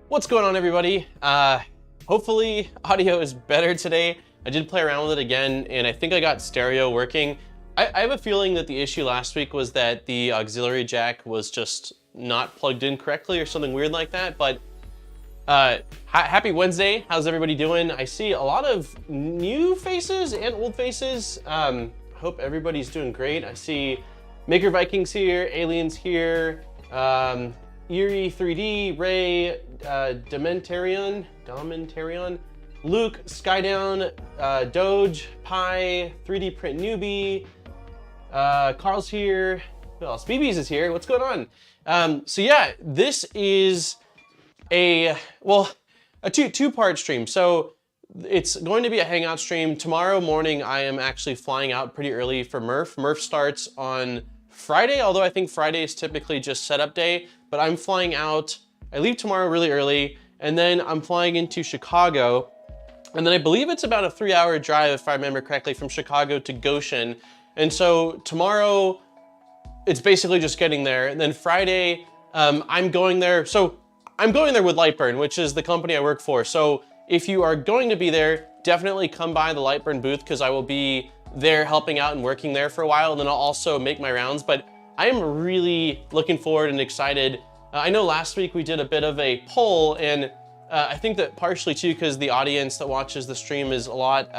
What's going on, everybody? Hopefully audio is better today. I did play around with it again, and I think I got stereo working. I have a feeling that the issue last week was that the auxiliary jack was just not plugged in correctly or something weird like that, but happy Wednesday. How's everybody doing? I see a lot of new faces and old faces. Hope everybody's doing great. I see Maker Vikings here, Aliens here, Eerie 3D, Ray, Dementarion, Luke, Skydown, Doge, Pi, 3D Print Newbie, Carl's here, who else? BB's is here, what's going on? So yeah, this is a two-part stream. So it's going to be a Hangout stream. Tomorrow morning, I am actually flying out pretty early for Murph. Murph starts on Friday, although I think Friday is typically just setup day, but I'm flying out, I leave tomorrow really early, and then I'm flying into Chicago, and then I believe it's about a 3-hour drive, if I remember correctly, from Chicago to Goshen. And so tomorrow, it's basically just getting there, and then Friday, I'm going there. So I'm going there with Lightburn, which is the company I work for. So if you are going to be there, definitely come by the Lightburn booth, because I will be there helping out and working there for a while, and then I'll also make my rounds. But I am really looking forward and excited. I know last week we did a bit of a poll, and I think that partially too because the audience that watches the stream is a lot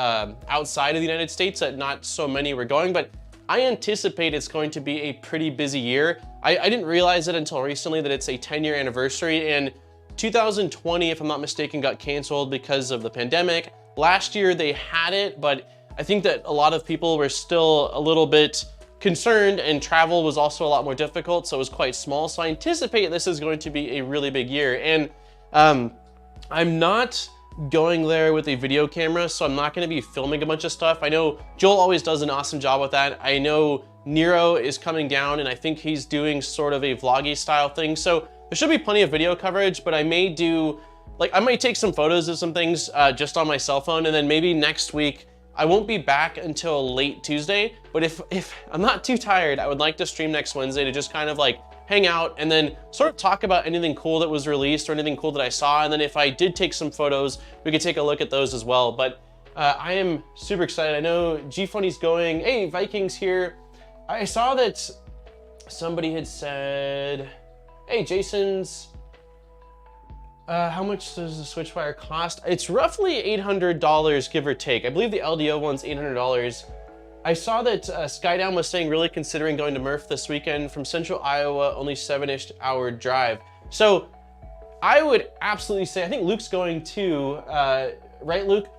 outside of the United States, that not so many were going, but I anticipate it's going to be a pretty busy year. I didn't realize it until recently that it's a 10-year anniversary, and 2020, if I'm not mistaken, got canceled because of the pandemic. Last year they had it, but I think that a lot of people were still a little bit concerned, and travel was also a lot more difficult, so it was quite small. So I anticipate this is going to be a really big year. And I'm not going there with a video camera, so I'm not going to be filming a bunch of stuff. I know Joel always does an awesome job with that. I know Nero is coming down, and I think he's doing sort of a vloggy style thing. So there should be plenty of video coverage, but I may do, like, I might take some photos of some things just on my cell phone, and then maybe next week, I won't be back until late Tuesday, but if I'm not too tired, I would like to stream next Wednesday to just kind of like hang out and then sort of talk about anything cool that was released or anything cool that I saw. And then if I did take some photos, we could take a look at those as well. But I am super excited. I know G-Funny's going, hey, Vikings here. I saw that somebody had said, hey, Jason's, how much does the Switchwire cost? It's roughly $800, give or take. I believe the LDO one's $800. I saw that Skydown was saying really considering going to Murph this weekend from Central Iowa, only 7-ish hour drive. So I would absolutely say, I think Luke's going too, right, Luke?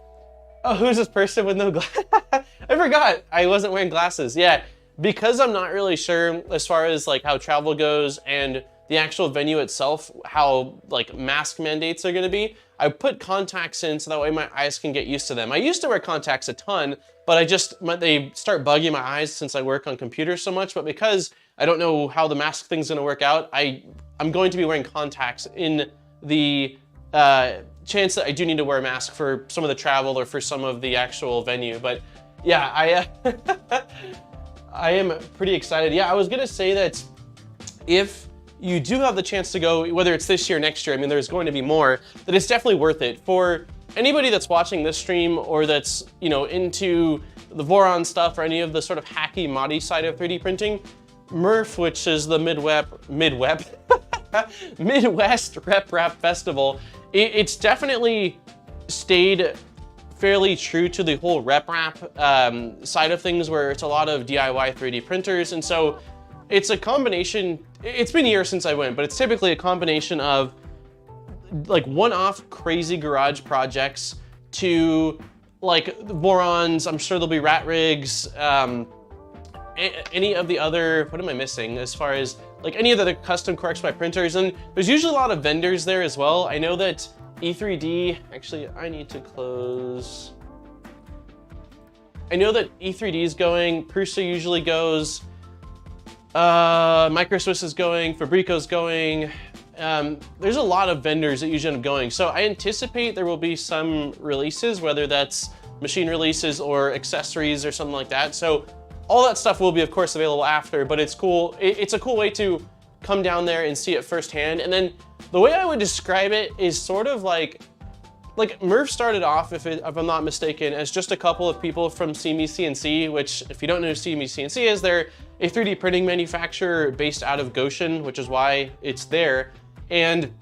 Oh, who's this person with no glasses? I forgot, I wasn't wearing glasses. Yeah, because I'm not really sure as far as like how travel goes and the actual venue itself, how like mask mandates are gonna be, I put contacts in so that way my eyes can get used to them. I used to wear contacts a ton, but they start bugging my eyes since I work on computers so much. But because I don't know how the mask thing's gonna work out, I'm going to be wearing contacts in the chance that I do need to wear a mask for some of the travel or for some of the actual venue. But yeah, I am pretty excited. Yeah, I was gonna say that if you do have the chance to go, whether it's this year or next year, I mean, there's going to be more, that it's definitely worth it. For anybody that's watching this stream or that's, you know, into the Voron stuff or any of the sort of hacky, moddy side of 3D printing, Murph, which is the Midwest Rep Rap Festival, it's definitely stayed fairly true to the whole rep rap side of things, where it's a lot of DIY 3D printers. And so it's a combination, it's been years since I went, but it's typically a combination of like one-off crazy garage projects to like Vorons, I'm sure there'll be rat rigs, any of the other, what am I missing as far as like any of the other custom Correct by printers. And there's usually a lot of vendors there as well. I know that E3D, actually I need to close. I know that E3D is going, Prusa usually goes, Microswiss is going, Fabrico's going. There's a lot of vendors that usually end up going. So I anticipate there will be some releases, whether that's machine releases or accessories or something like that. So all that stuff will be, of course, available after, but it's cool. It's a cool way to come down there and see it firsthand. And then the way I would describe it is sort of like Murph started off, if I'm not mistaken, as just a couple of people from CME CNC, which if you don't know who CME CNC is, they're a 3D printing manufacturer based out of Goshen, which is why it's there. And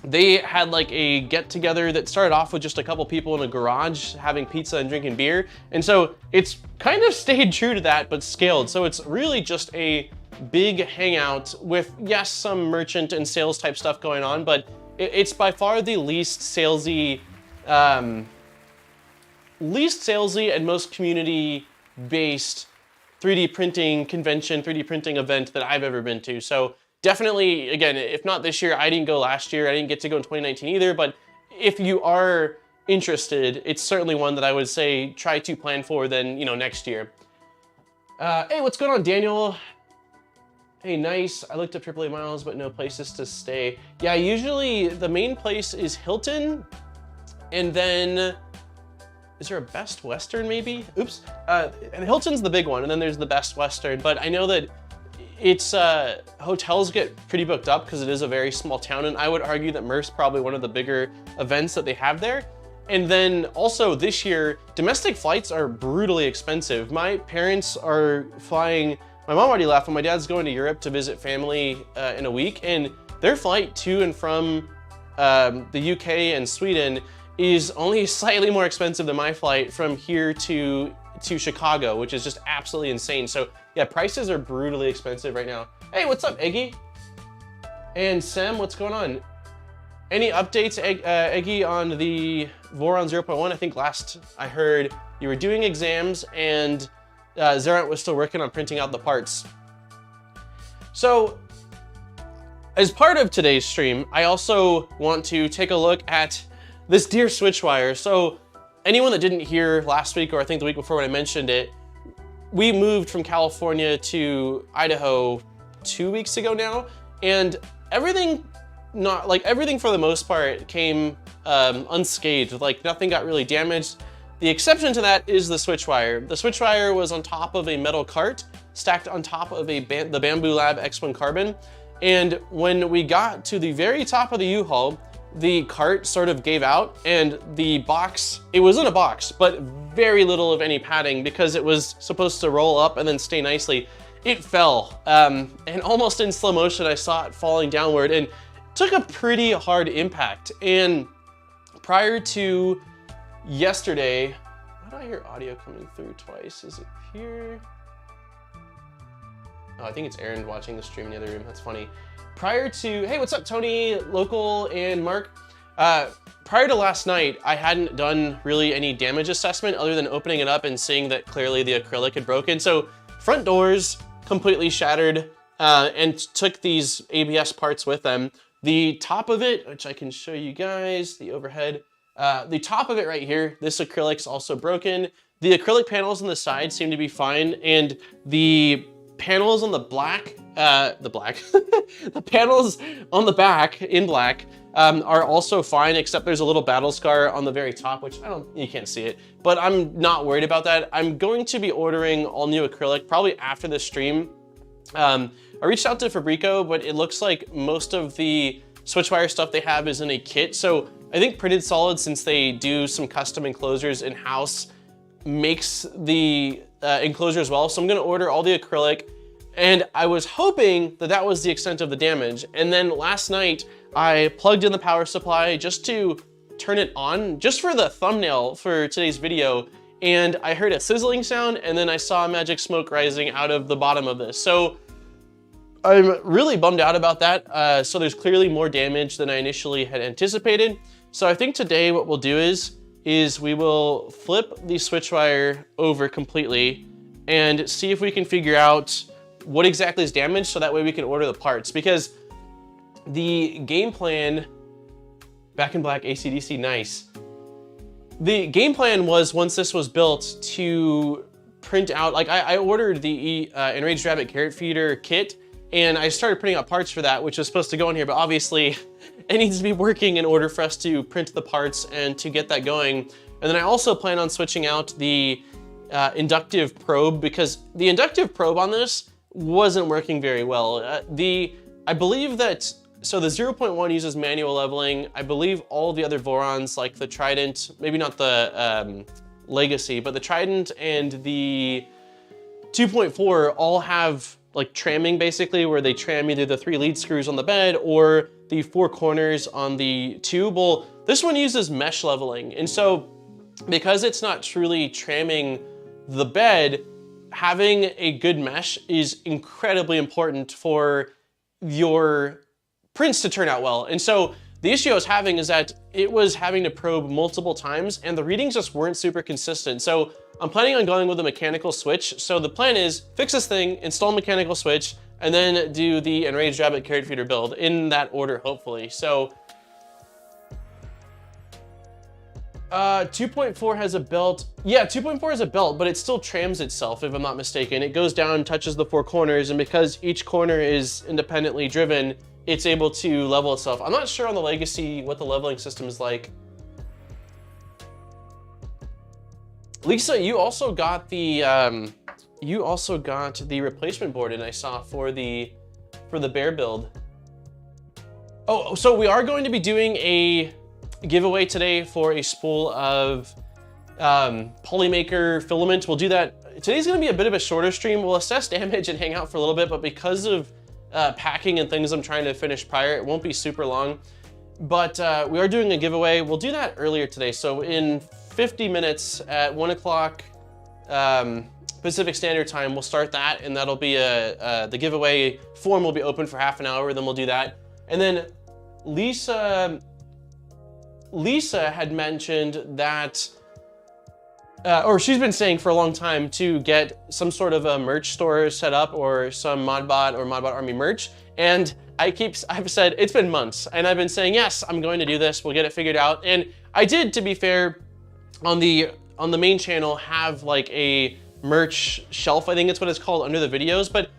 they had like a get together that started off with just a couple people in a garage having pizza and drinking beer. And so it's kind of stayed true to that, but scaled. So it's really just a big hangout with, yes, some merchant and sales type stuff going on, but it's by far the least salesy and most community-based 3D printing convention, 3D printing event that I've ever been to. So definitely, again, if not this year, I didn't go last year, I didn't get to go in 2019 either, but if you are interested, it's certainly one that I would say try to plan for then, you know, next year. Hey, what's going on, Daniel? Hey, nice. I looked up AAA miles, but no places to stay. Yeah, usually the main place is Hilton, and then is there a Best Western maybe? Oops. Hilton's the big one, and then there's the Best Western, but I know that it's hotels get pretty booked up because it is a very small town, and I would argue that Murph's probably one of the bigger events that they have there. And then also this year, domestic flights are brutally expensive. My parents are flying, my mom already left, but my dad's going to Europe to visit family in a week, and their flight to and from the UK and Sweden is only slightly more expensive than my flight from here to Chicago, which is just absolutely insane. So yeah, prices are brutally expensive right now. Hey, what's up, Eggy? And Sam, what's going on? Any updates, Eggy, on the Voron 0.1? I think last I heard you were doing exams and Zerant was still working on printing out the parts. So as part of today's stream, I also want to take a look at this dear Switchwire. So anyone that didn't hear last week, or I think the week before when I mentioned it, we moved from California to Idaho 2 weeks ago now, and everything for the most part came unscathed. Like nothing got really damaged. The exception to that is the Switchwire. The Switchwire was on top of a metal cart, stacked on top of the Bamboo Lab X1 Carbon. And when we got to the very top of the U-Haul, the cart sort of gave out, and the box, it was in a box, but very little of any padding because it was supposed to roll up and then stay nicely. It fell, and almost in slow motion, I saw it falling downward and took a pretty hard impact. And prior to yesterday, why do I hear audio coming through twice? Is it here? Oh, I think it's Aaron watching the stream in the other room. That's funny. Prior to, hey, what's up, Tony, Local, and Mark? Prior to last night, I hadn't done really any damage assessment other than opening it up and seeing that clearly the acrylic had broken. So front doors completely shattered and took these ABS parts with them. The top of it, which I can show you guys, the overhead, the top of it right here, this acrylic's also broken. The acrylic panels on the side seem to be fine, and the panels on the the panels on the back in black are also fine, except there's a little battle scar on the very top, which you can't see it, but I'm not worried about that. I'm going to be ordering all new acrylic probably after this stream. I reached out to Fabrico, but it looks like most of the Switchwire stuff they have is in a kit. So I think Printed Solid, since they do some custom enclosures in-house, makes the enclosure as well. So I'm gonna order all the acrylic, and I was hoping that that was the extent of the damage. And then last night, I plugged in the power supply just to turn it on, just for the thumbnail for today's video, and I heard a sizzling sound, and then I saw magic smoke rising out of the bottom of this. So I'm really bummed out about that. So there's clearly more damage than I initially had anticipated. So I think today what we'll do is we will flip the Switchwire over completely and see if we can figure out what exactly is damaged, so that way we can order the parts. Because the game plan, back in black, AC/DC, nice. The game plan was, once this was built, to print out, like I ordered the Enraged Rabbit carrot feeder kit, and I started printing out parts for that, which was supposed to go in here, but obviously it needs to be working in order for us to print the parts and to get that going. And then I also plan on switching out the inductive probe, because the inductive probe on this wasn't working very well. I believe that, so the 0.1 uses manual leveling. I believe all the other Vorons, like the Trident, maybe not the Legacy, but the Trident and the 2.4 all have like tramming, basically, where they tram either the 3 lead screws on the bed or the 4 corners on the tube. Well, this one uses mesh leveling. And so because it's not truly tramming the bed, having a good mesh is incredibly important for your prints to turn out well. And so the issue I was having is that it was having to probe multiple times, and the readings just weren't super consistent. So I'm planning on going with a mechanical switch. So the plan is fix this thing, install a mechanical switch, and then do the Enraged Rabbit carrot feeder build in that order, hopefully. So 2.4 has a belt. Yeah, 2.4 has a belt, but it still trams itself, if I'm not mistaken. It goes down, touches the 4 corners, and because each corner is independently driven, it's able to level itself. I'm not sure on the Legacy what the leveling system is like. Lisa, you also got the replacement board, and I saw for the bear build. Oh, so we are going to be doing a giveaway today for a spool of Polymaker filament. We'll do that. Today's gonna be a bit of a shorter stream. We'll assess damage and hang out for a little bit, but because of packing and things I'm trying to finish prior, it won't be super long. But we are doing a giveaway. We'll do that earlier today. So in 50 minutes at 1 o'clock Pacific Standard Time, we'll start that, and that'll be the giveaway form will be open for half an hour, then we'll do that. And then Lisa had mentioned that, or she's been saying for a long time, to get some sort of a merch store set up, or some Modbot or Modbot Army merch. And I've said, it's been months, and I've been saying, yes, I'm going to do this, we'll get it figured out. And I did, to be fair, on the main channel, have like a merch shelf, I think it's what it's called, under the videos, but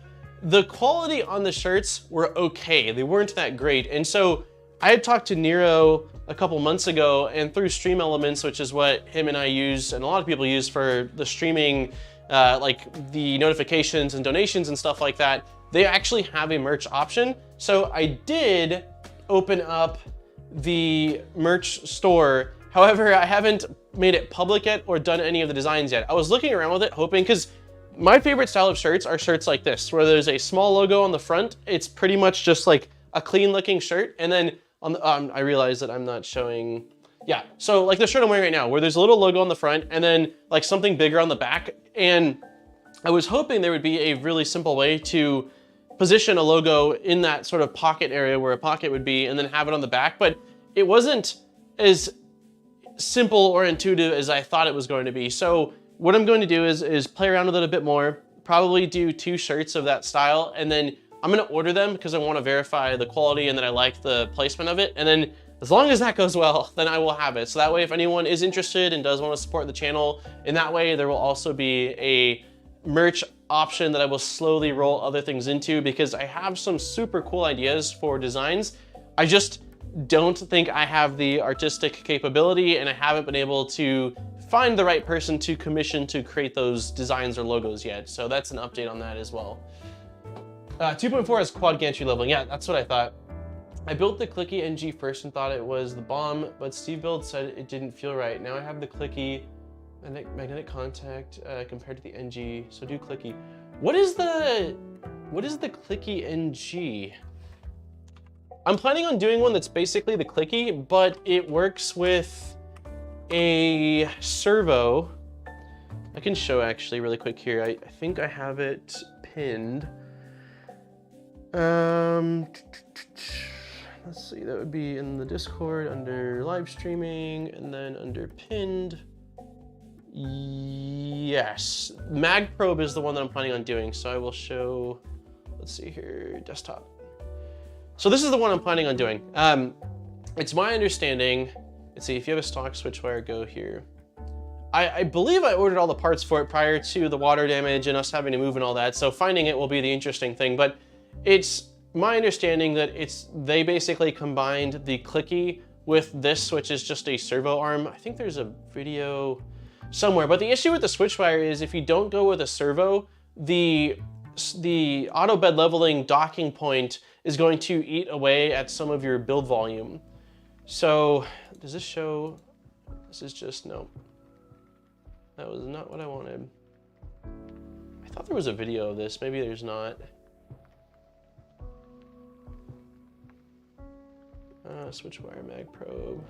the quality on the shirts were okay. They weren't that great. And so I had talked to Nero a couple months ago, and through Stream Elements, which is what him and I use, and a lot of people use for the streaming, like the notifications and donations and stuff like that, they actually have a merch option. So I did open up the merch store. However, I haven't made it public yet or done any of the designs yet. I was looking around with it, hoping, because my favorite style of shirts are shirts like this, where there's a small logo on the front. It's pretty much just like a clean looking shirt. And then on the, I realize that I'm not showing, yeah. So like the shirt I'm wearing right now, where there's a little logo on the front and then like something bigger on the back. And I was hoping there would be a really simple way to position a logo in that sort of pocket area where a pocket would be, and then have it on the back. But it wasn't as simple or intuitive as I thought it was going to be. So what I'm going to do is play around with it a bit more, probably do 2 shirts of that style, and then I'm gonna order them because I want to verify the quality and that I like the placement of it. And then as long as that goes well, then I will have it. So that way, if anyone is interested and does want to support the channel in that way, there will also be a merch option that I will slowly roll other things into, because I have some super cool ideas for designs. I just don't think I have the artistic capability, and I haven't been able to find the right person to commission to create those designs or logos yet. So that's an update on that as well. 2.4 is quad gantry leveling. Yeah, that's what I thought. I built the clicky NG first and thought it was the bomb, but Steve Build said it didn't feel right. Now I have the clicky magnetic contact compared to the NG, so do clicky. What is the clicky NG? I'm planning on doing one that's basically the clicky, but it works with a servo. I can show actually really quick here. I think I have it pinned. Let's see, that would be in the Discord under live streaming, and then under pinned. Yes, mag probe is the one that I'm planning on doing. So I will show, let's see here, desktop. So this is the one I'm planning on doing. It's my understanding, let's see, if you have a stock Switchwire, go here. I believe I ordered all the parts for it prior to the water damage and us having to move and all that. So finding it will be the interesting thing, but it's my understanding that they basically combined the clicky with this, which is just a servo arm. I think there's a video somewhere, but the issue with the Switchwire is if you don't go with a servo, the auto bed leveling docking point is going to eat away at some of your build volume. So does this show? This is just, no. That was not what I wanted. I thought there was a video of this. Maybe there's not. Switchwire mag probe.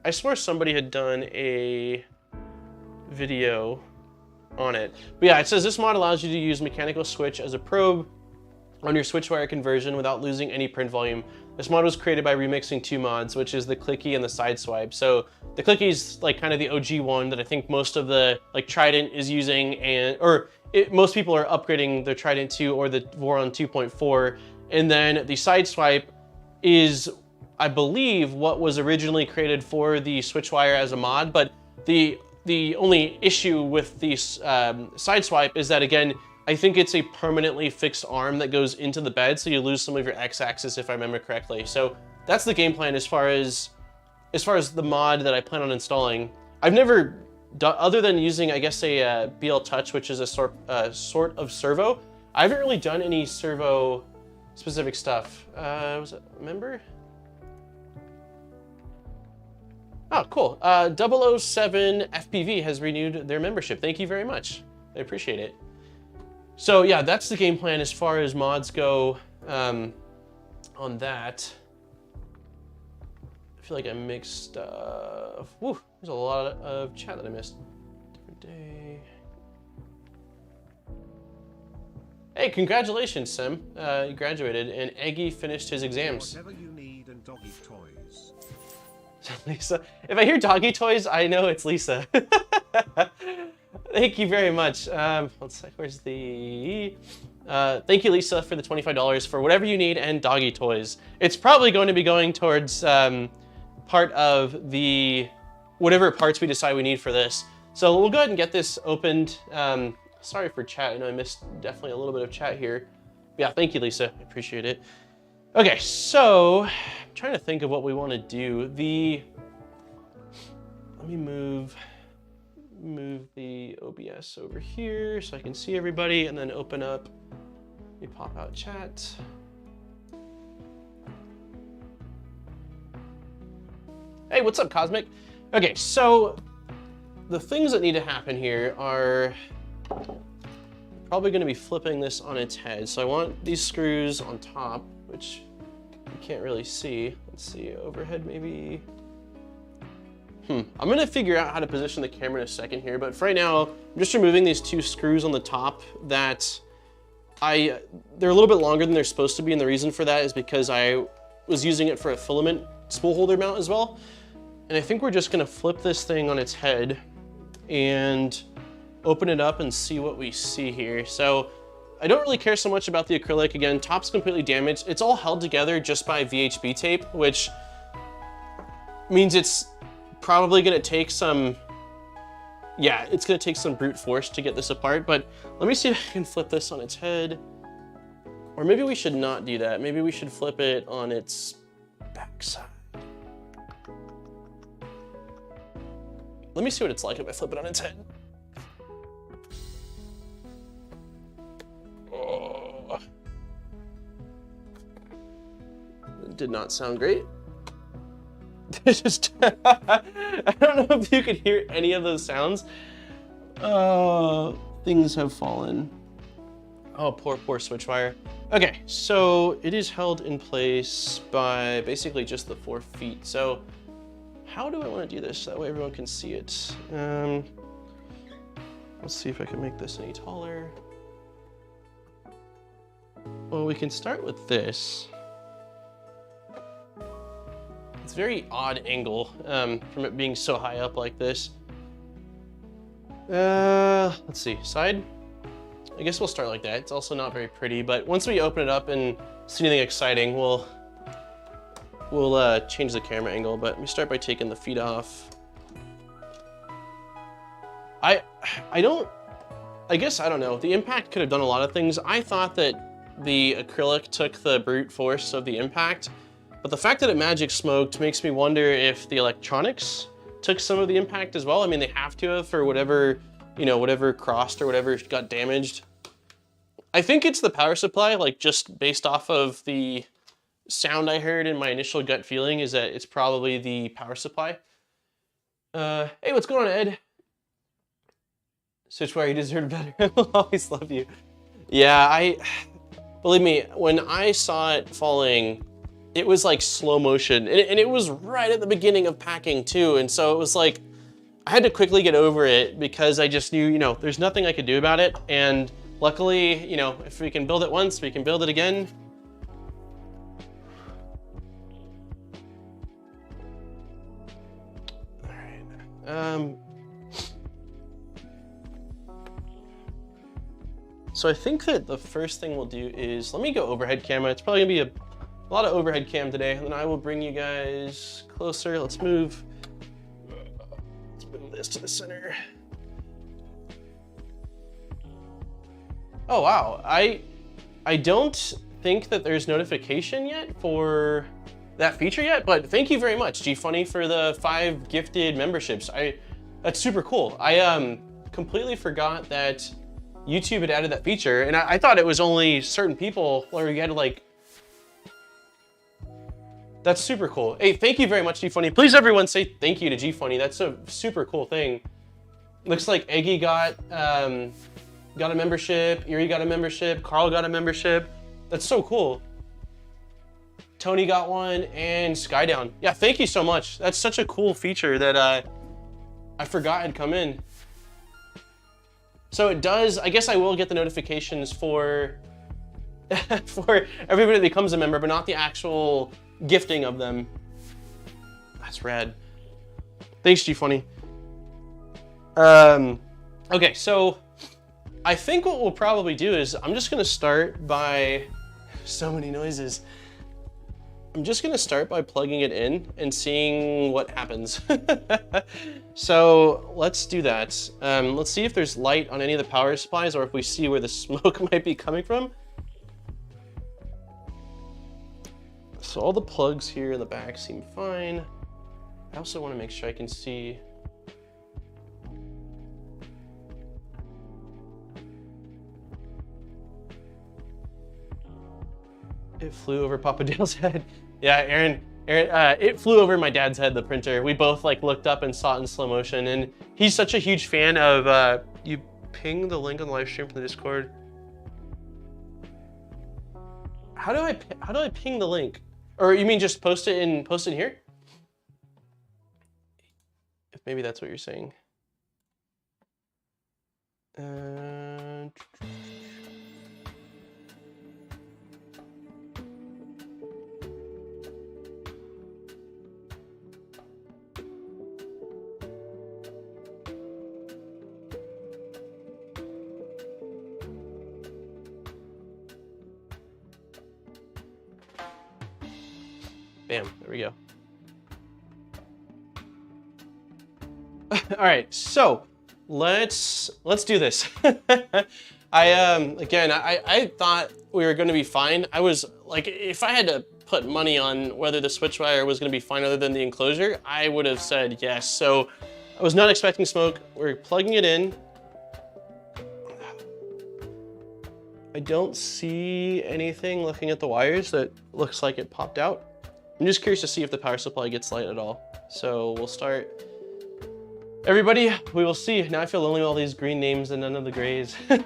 I swear somebody had done a video on it. But yeah, it says this mod allows you to use mechanical switch as a probe on your Switchwire conversion without losing any print volume. This mod was created by remixing two mods, which is the clicky and the sideswipe. So the clicky is like kind of the OG one that I think most of the like Trident is using, most people are upgrading their Trident 2 or the Voron 2.4. And then the sideswipe is, I believe, what was originally created for the Switchwire as a mod, but the only issue with the sideswipe is that, again, I think it's a permanently fixed arm that goes into the bed, so you lose some of your x-axis, if I remember correctly. So that's the game plan as far as the mod that I plan on installing. I've never done, other than using, I guess, a BL Touch, which is a sort of servo. I haven't really done any servo specific stuff. Was it a member? Oh, cool. 007 FPV has renewed their membership. Thank you very much. I appreciate it. So yeah, that's the game plan as far as mods go on that. I feel like I mixed stuff. Woo, there's a lot of chat that I missed. Different day. Hey, congratulations, Sim. You graduated, and Eggy finished his exams. Whatever you need and doggy toys. Lisa, if I hear doggy toys, I know it's Lisa. Thank you very much. Let's see, where's the... thank you, Lisa, for the $25 for whatever you need and doggy toys. It's probably going to be going towards part of the... whatever parts we decide we need for this. So we'll go ahead and get this opened. Sorry for chat. I know I missed definitely a little bit of chat here. Yeah, thank you, Lisa. I appreciate it. Okay, so I'm trying to think of what we want to do. Let me move the OBS over here so I can see everybody, and then open up. Let me pop out chat. Hey, what's up, Cosmic? Okay, so the things that need to happen here are probably going to be flipping this on its head. So I want these screws on top, which you can't really see. Let's see, overhead maybe. I'm going to figure out how to position the camera in a second here, but for right now, I'm just removing these two screws on the top that they're a little bit longer than they're supposed to be, and the reason for that is because I was using it for a filament spool holder mount as well. And I think we're just going to flip this thing on its head and open it up and see what we see here. So I don't really care so much about the acrylic. Again, top's completely damaged. It's all held together just by VHB tape, which means it's probably going to take some yeah, it's gonna take some brute force to get this apart, but let me see if I can flip this on its head. Or maybe we should not do that. Maybe we should flip it on its backside. Let me see what it's like if I flip it on its head. Oh. It did not sound great. Just, I don't know if you could hear any of those sounds. Things have fallen. Oh, poor Switchwire. Okay, so it is held in place by basically just the 4 feet. So how do I want to do this? That way everyone can see it. Let's see if I can make this any taller. Well, we can start with this. It's a very odd angle from it being so high up like this. Let's see, side? I guess we'll start like that. It's also not very pretty, but once we open it up and see anything exciting, we'll change the camera angle, but let me start by taking the feet off. I guess, I don't know. The impact could have done a lot of things. I thought that the acrylic took the brute force of the impact, but the fact that it magic smoked makes me wonder if the electronics took some of the impact as well. I mean, they have to have for whatever, you know, whatever crossed or whatever got damaged. I think it's the power supply, like just based off of the sound I heard in my initial gut feeling is that it's probably the power supply. Hey, what's going on, Ed? Switchwire, you deserve better. I'll always love you. Yeah, believe me, when I saw it falling, it was like slow motion, and it was right at the beginning of packing too, and so it was like, I had to quickly get over it because I just knew, you know, there's nothing I could do about it, and luckily, you know, if we can build it once, we can build it again. All right. So I think that the first thing we'll do is, let me go overhead camera. It's probably gonna be a lot of overhead cam today, and then I will bring you guys closer. Let's move this to the center. Oh wow, I don't think that there's notification yet for that feature yet, but thank you very much, GFunny, for the 5 gifted memberships. That's super cool. I completely forgot that YouTube had added that feature, and I thought it was only certain people where you had to like. That's super cool. Hey, thank you very much, GFunny. Please everyone say thank you to GFunny. That's a super cool thing. Looks like Eggy got a membership, Erie got a membership, Carl got a membership. That's so cool. Tony got one, and Skydown. Yeah, thank you so much. That's such a cool feature that I forgot had come in. So it does, I guess I will get the notifications for, for everybody that becomes a member, but not the actual gifting of them. That's rad. Thanks, GFunny. Okay, so I think what we'll probably do is I'm just gonna start by, so many noises. I'm just gonna start by plugging it in and seeing what happens. So let's do that. Let's see if there's light on any of the power supplies or if we see where the smoke might be coming from. So all the plugs here in the back seem fine. I also wanna make sure I can see. It flew over Papa Dale's head. Yeah, Aaron, it flew over my dad's head, the printer. We both like looked up and saw it in slow motion, and he's such a huge fan of, you ping the link on the live stream from the Discord. How do I ping the link? Or you mean just post it in here? If maybe that's what you're saying. Bam, there we go. All right, so let's do this. I thought we were going to be fine. I was like, if I had to put money on whether the Switchwire was going to be fine other than the enclosure, I would have said yes. So I was not expecting smoke. We're plugging it in. I don't see anything looking at the wires that looks like it popped out. I'm just curious to see if the power supply gets light at all. So we'll start. Everybody, we will see. Now I feel lonely with all these green names and none of the grays. All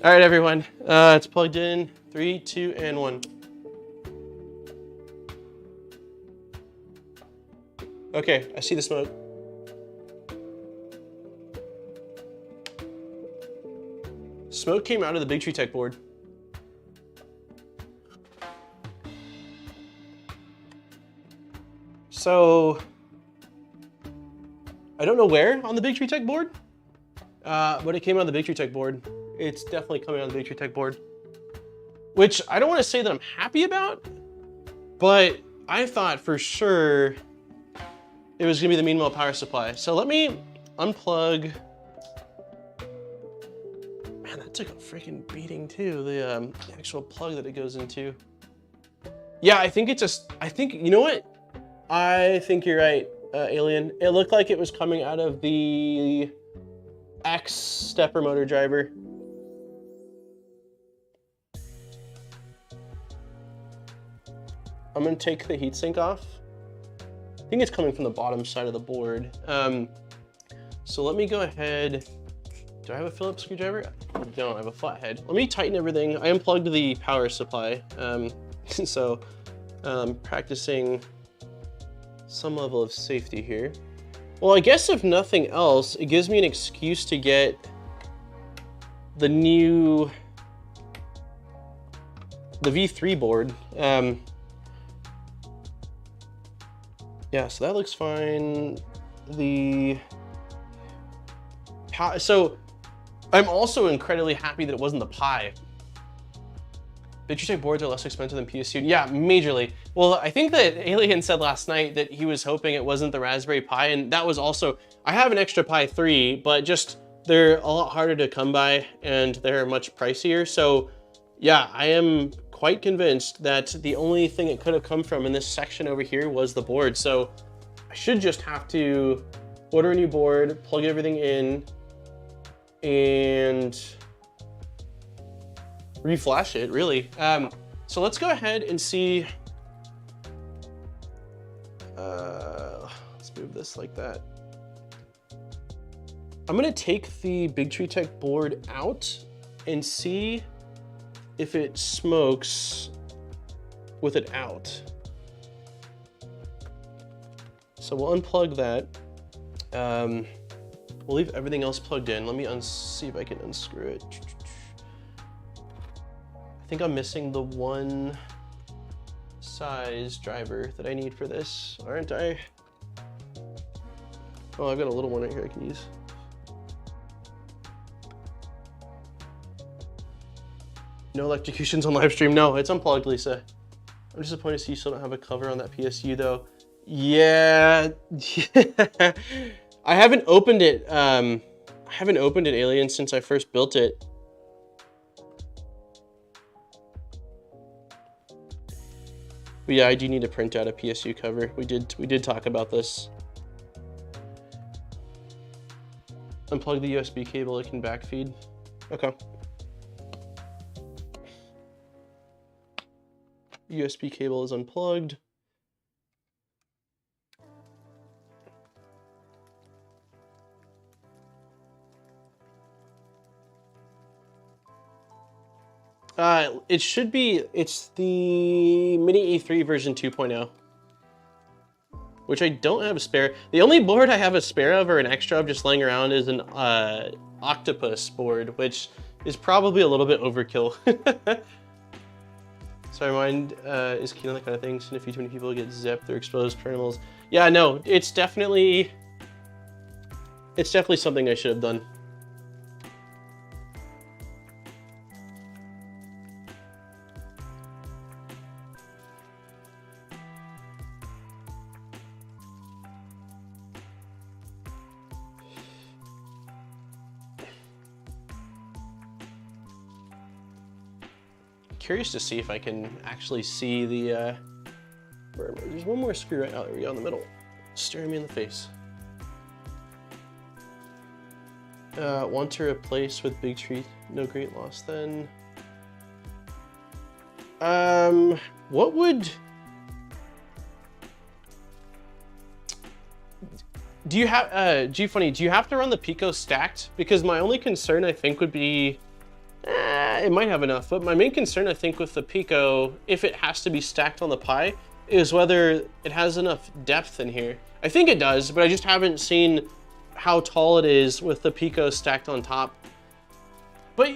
right, everyone. It's plugged in. 3, 2, and 1. Okay, I see the smoke. Smoke came out of the Big Tree Tech board. So, I don't know where on the Big Tree Tech board, but it came out of the Big Tree Tech board. It's definitely coming out of the Big Tree Tech board, which I don't want to say that I'm happy about, but I thought for sure it was gonna be the mean-well power supply. So let me unplug. Man, that took a freaking beating too, the actual plug that it goes into. Yeah, I think it's just, you know what? I think you're right, Alien. It looked like it was coming out of the X stepper motor driver. I'm gonna take the heatsink off. I think it's coming from the bottom side of the board. So let me go ahead. Do I have a Phillips screwdriver? I don't, I have a flathead. Let me tighten everything. I unplugged the power supply. So practicing some level of safety here. Well, I guess if nothing else, it gives me an excuse to get the new, the V3 board. Yeah, so that looks fine. So I'm also incredibly happy that it wasn't the Pi. Big Tree Tech boards are less expensive than PSU. Yeah, majorly. Well, I think that Alien said last night that he was hoping it wasn't the Raspberry Pi, and that was also, I have an extra Pi 3, but just they're a lot harder to come by and they're much pricier. So yeah, I am quite convinced that the only thing it could have come from in this section over here was the board. So I should just have to order a new board, plug everything in, and reflash it, really. So let's go ahead and see. Let's move this like that. I'm gonna take the Big Tree Tech board out and see if it smokes with it out. So we'll unplug that. We'll leave everything else plugged in. Let me see if I can unscrew it. I think I'm missing the one size driver that I need for this, aren't I? Oh, I've got a little one right here I can use. No electrocutions on live stream. No, it's unplugged, Lisa. I'm disappointed to see you still don't have a cover on that PSU though. Yeah. I haven't opened it. Alien, since I first built it. But yeah, I do need to print out a PSU cover. We did talk about this. Unplug the USB cable, it can backfeed. Okay. USB cable is unplugged. It should be, it's the Mini E3 version 2.0, which I don't have a spare. The only board I have a spare of or an extra of just laying around is an Octopus board, which is probably a little bit overkill. So my mind is keen on that kind of thing. So if too many people get zipped or exposed terminals. Yeah, no, it's definitely something I should have done. curious to see if I can actually see the, there's one more screw right now. There we go in the middle, staring me in the face. Want to replace with big tree, no great loss then. What would, do you have, G-Funny, do you have to run the Pico stacked? Because my only concern I think would be, it might have enough, but my main concern I think with the Pico, if it has to be stacked on the Pi, is whether it has enough depth in here. I think it does, but I just haven't seen how tall it is with the Pico stacked on top. But,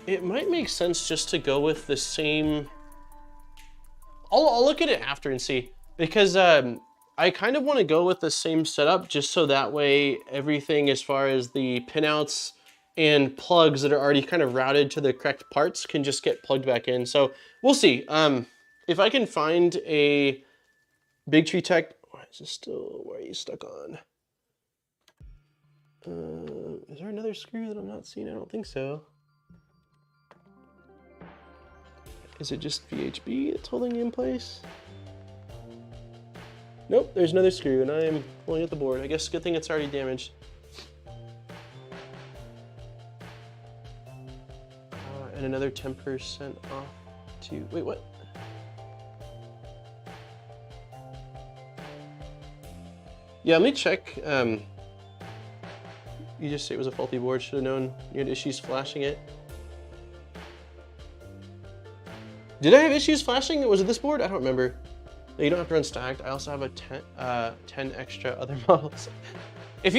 it might make sense just to go with the same, I'll look at it after and see, because I kind of want to go with the same setup just so that way everything as far as the pinouts and plugs that are already kind of routed to the correct parts can just get plugged back in. So we'll see. If I can find a Big Tree Tech, why is this still, where are you stuck on? Is there another screw that I'm not seeing? I don't think so. Is it just VHB that's holding you in place? Nope, there's another screw and I'm pulling at the board. I guess good thing it's already damaged. And another 10% off to, wait, what? Yeah, let me check. You just say it was a faulty board, should have known you had issues flashing it. Did I have issues flashing? Was it this board? I don't remember. No, you don't have to run stacked. I also have a 10 extra other models. If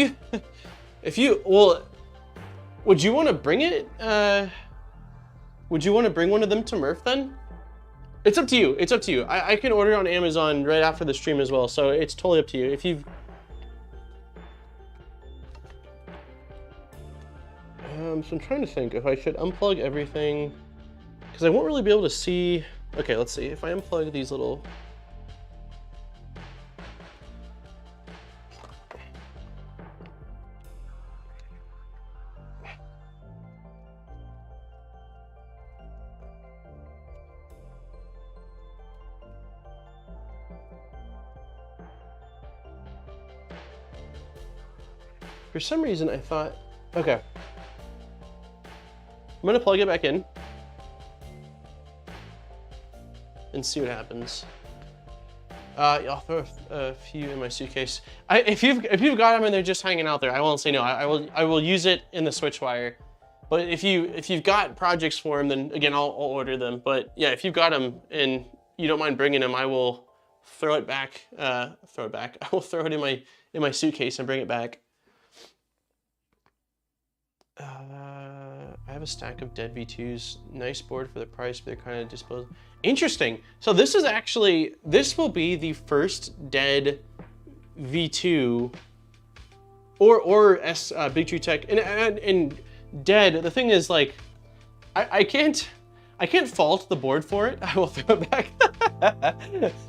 you, well, would you want to bring it? Would you want to bring one of them to Murph then? It's up to you. It's up to you. I can order it on Amazon right after the stream as well, so it's totally up to you. If you've, so I'm trying to think if I should unplug everything, because I won't really be able to see. Okay, let's see. If I unplug these little, for some reason I thought, okay. I'm gonna plug it back in and see what happens. I'll throw a few in my suitcase. If you've got them and they're just hanging out there, I won't say no. I will use it in the Switchwire. But if you've got projects for them, then again I'll order them. But yeah, if you've got them and you don't mind bringing them, I will throw it back. I will throw it in my suitcase and bring it back. I have a stack of dead V2s. Nice board for the price, but they're kind of disposable. Interesting. So this is actually, this will be the first dead V2 or Big Tree Tech. And dead, the thing is, like, I can't fault the board for it. I will throw it back.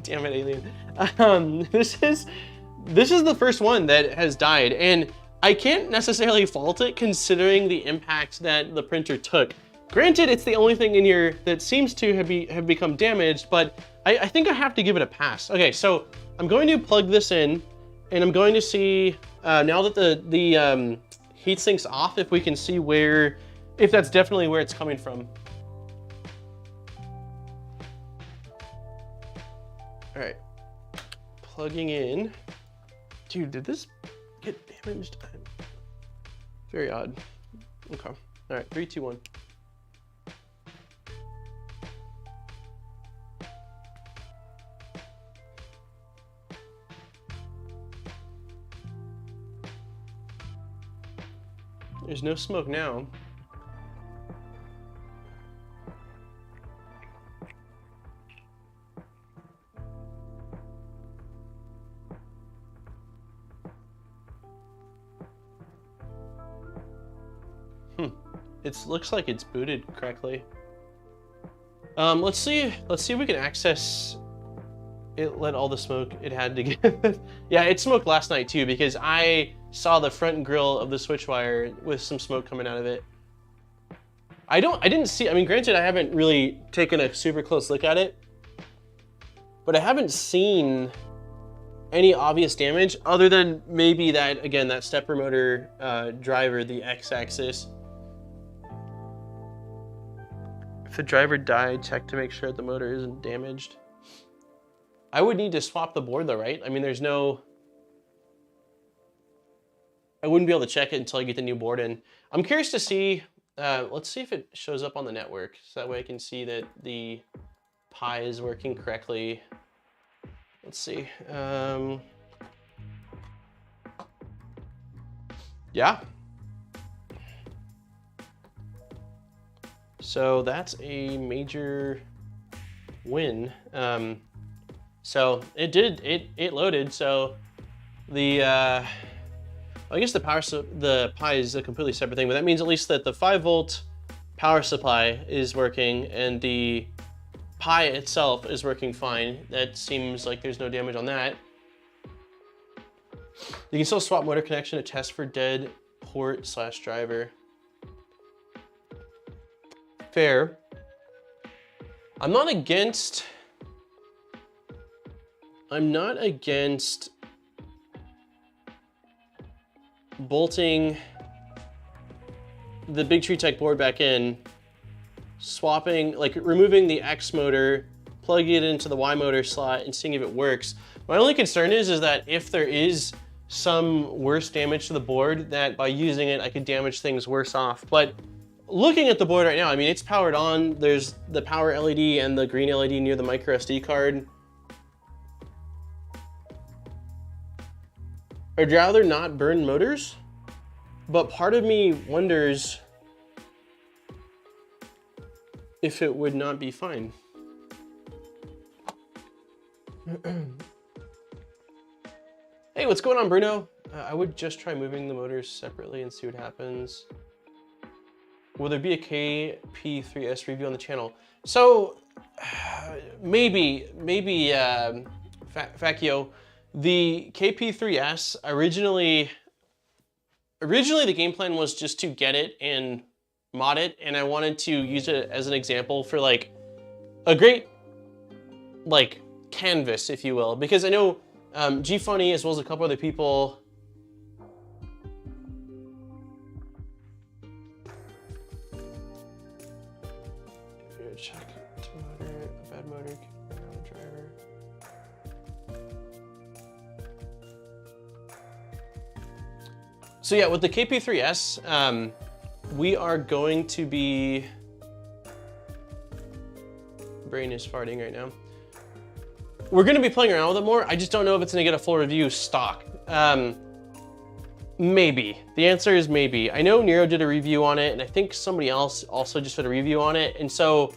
Damn it, Alien. This is the first one that has died, and I can't necessarily fault it considering the impact that the printer took. Granted, it's the only thing in here that seems to have become damaged, but I think I have to give it a pass. Okay, so I'm going to plug this in, and I'm going to see, now that the heat sink's off, if we can see if that's definitely where it's coming from. All right, plugging in. Dude, did this get damaged? Very odd. Okay. All right, 3, 2, 1. There's no smoke now. It looks like it's booted correctly. Let's see if we can access it. Let all the smoke it had to get. Yeah, it smoked last night too, because I saw the front grill of the Switchwire with some smoke coming out of it. I didn't see, I mean, granted, I haven't really taken a super close look at it, but I haven't seen any obvious damage other than maybe that, again, that stepper motor driver, the X-axis. If the driver died, check to make sure that the motor isn't damaged. I would need to swap the board though, right? I mean, there's no, I wouldn't be able to check it until I get the new board in. I'm curious to see, let's see if it shows up on the network. So that way I can see that the Pi is working correctly. Let's see. Yeah. So that's a major win. So it loaded. So the, I guess the Pi is a completely separate thing, but that means at least that the 5-volt power supply is working and the Pi itself is working fine. That seems like there's no damage on that. You can still swap motor connection to test for dead port / driver. Fair. I'm not against bolting the Big Tree Tech board back in, swapping, like removing the X motor, plugging it into the Y motor slot and seeing if it works. My only concern is that if there is some worse damage to the board, that by using it, I could damage things worse off. But looking at the board right now, I mean, it's powered on. There's the power LED and the green LED near the micro SD card. I'd rather not burn motors, but part of me wonders if it would not be fine. Hey, what's going on, Bruno? I would just try moving the motors separately and see what happens. Will there be a KP3S review on the channel? So, maybe, Facchio, the KP3S, originally the game plan was just to get it and mod it, and I wanted to use it as an example for like a great like canvas, if you will, because I know G-Funny as well as a couple other people check motor, a bad motor, driver. So yeah, with the KP3S, we are going to be, brain is farting right now. We're gonna be playing around with it more. I just don't know if it's gonna get a full review stock. Maybe, the answer is maybe. I know Nero did a review on it and I think somebody else also just did a review on it. And so,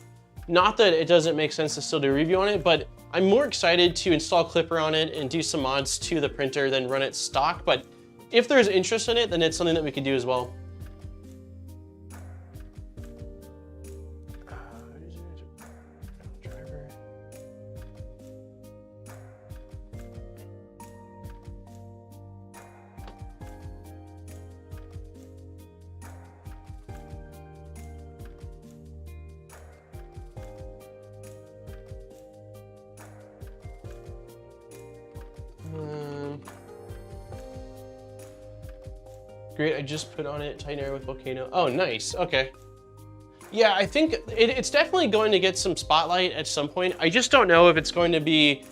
not that it doesn't make sense to still do a review on it, but I'm more excited to install Clipper on it and do some mods to the printer than run it stock. But if there's interest in it, then it's something that we could do as well. Great, I just put on it Titan Air with Volcano. Oh, nice, okay. Yeah, I think it's definitely going to get some spotlight at some point. I just don't know if it's going to be,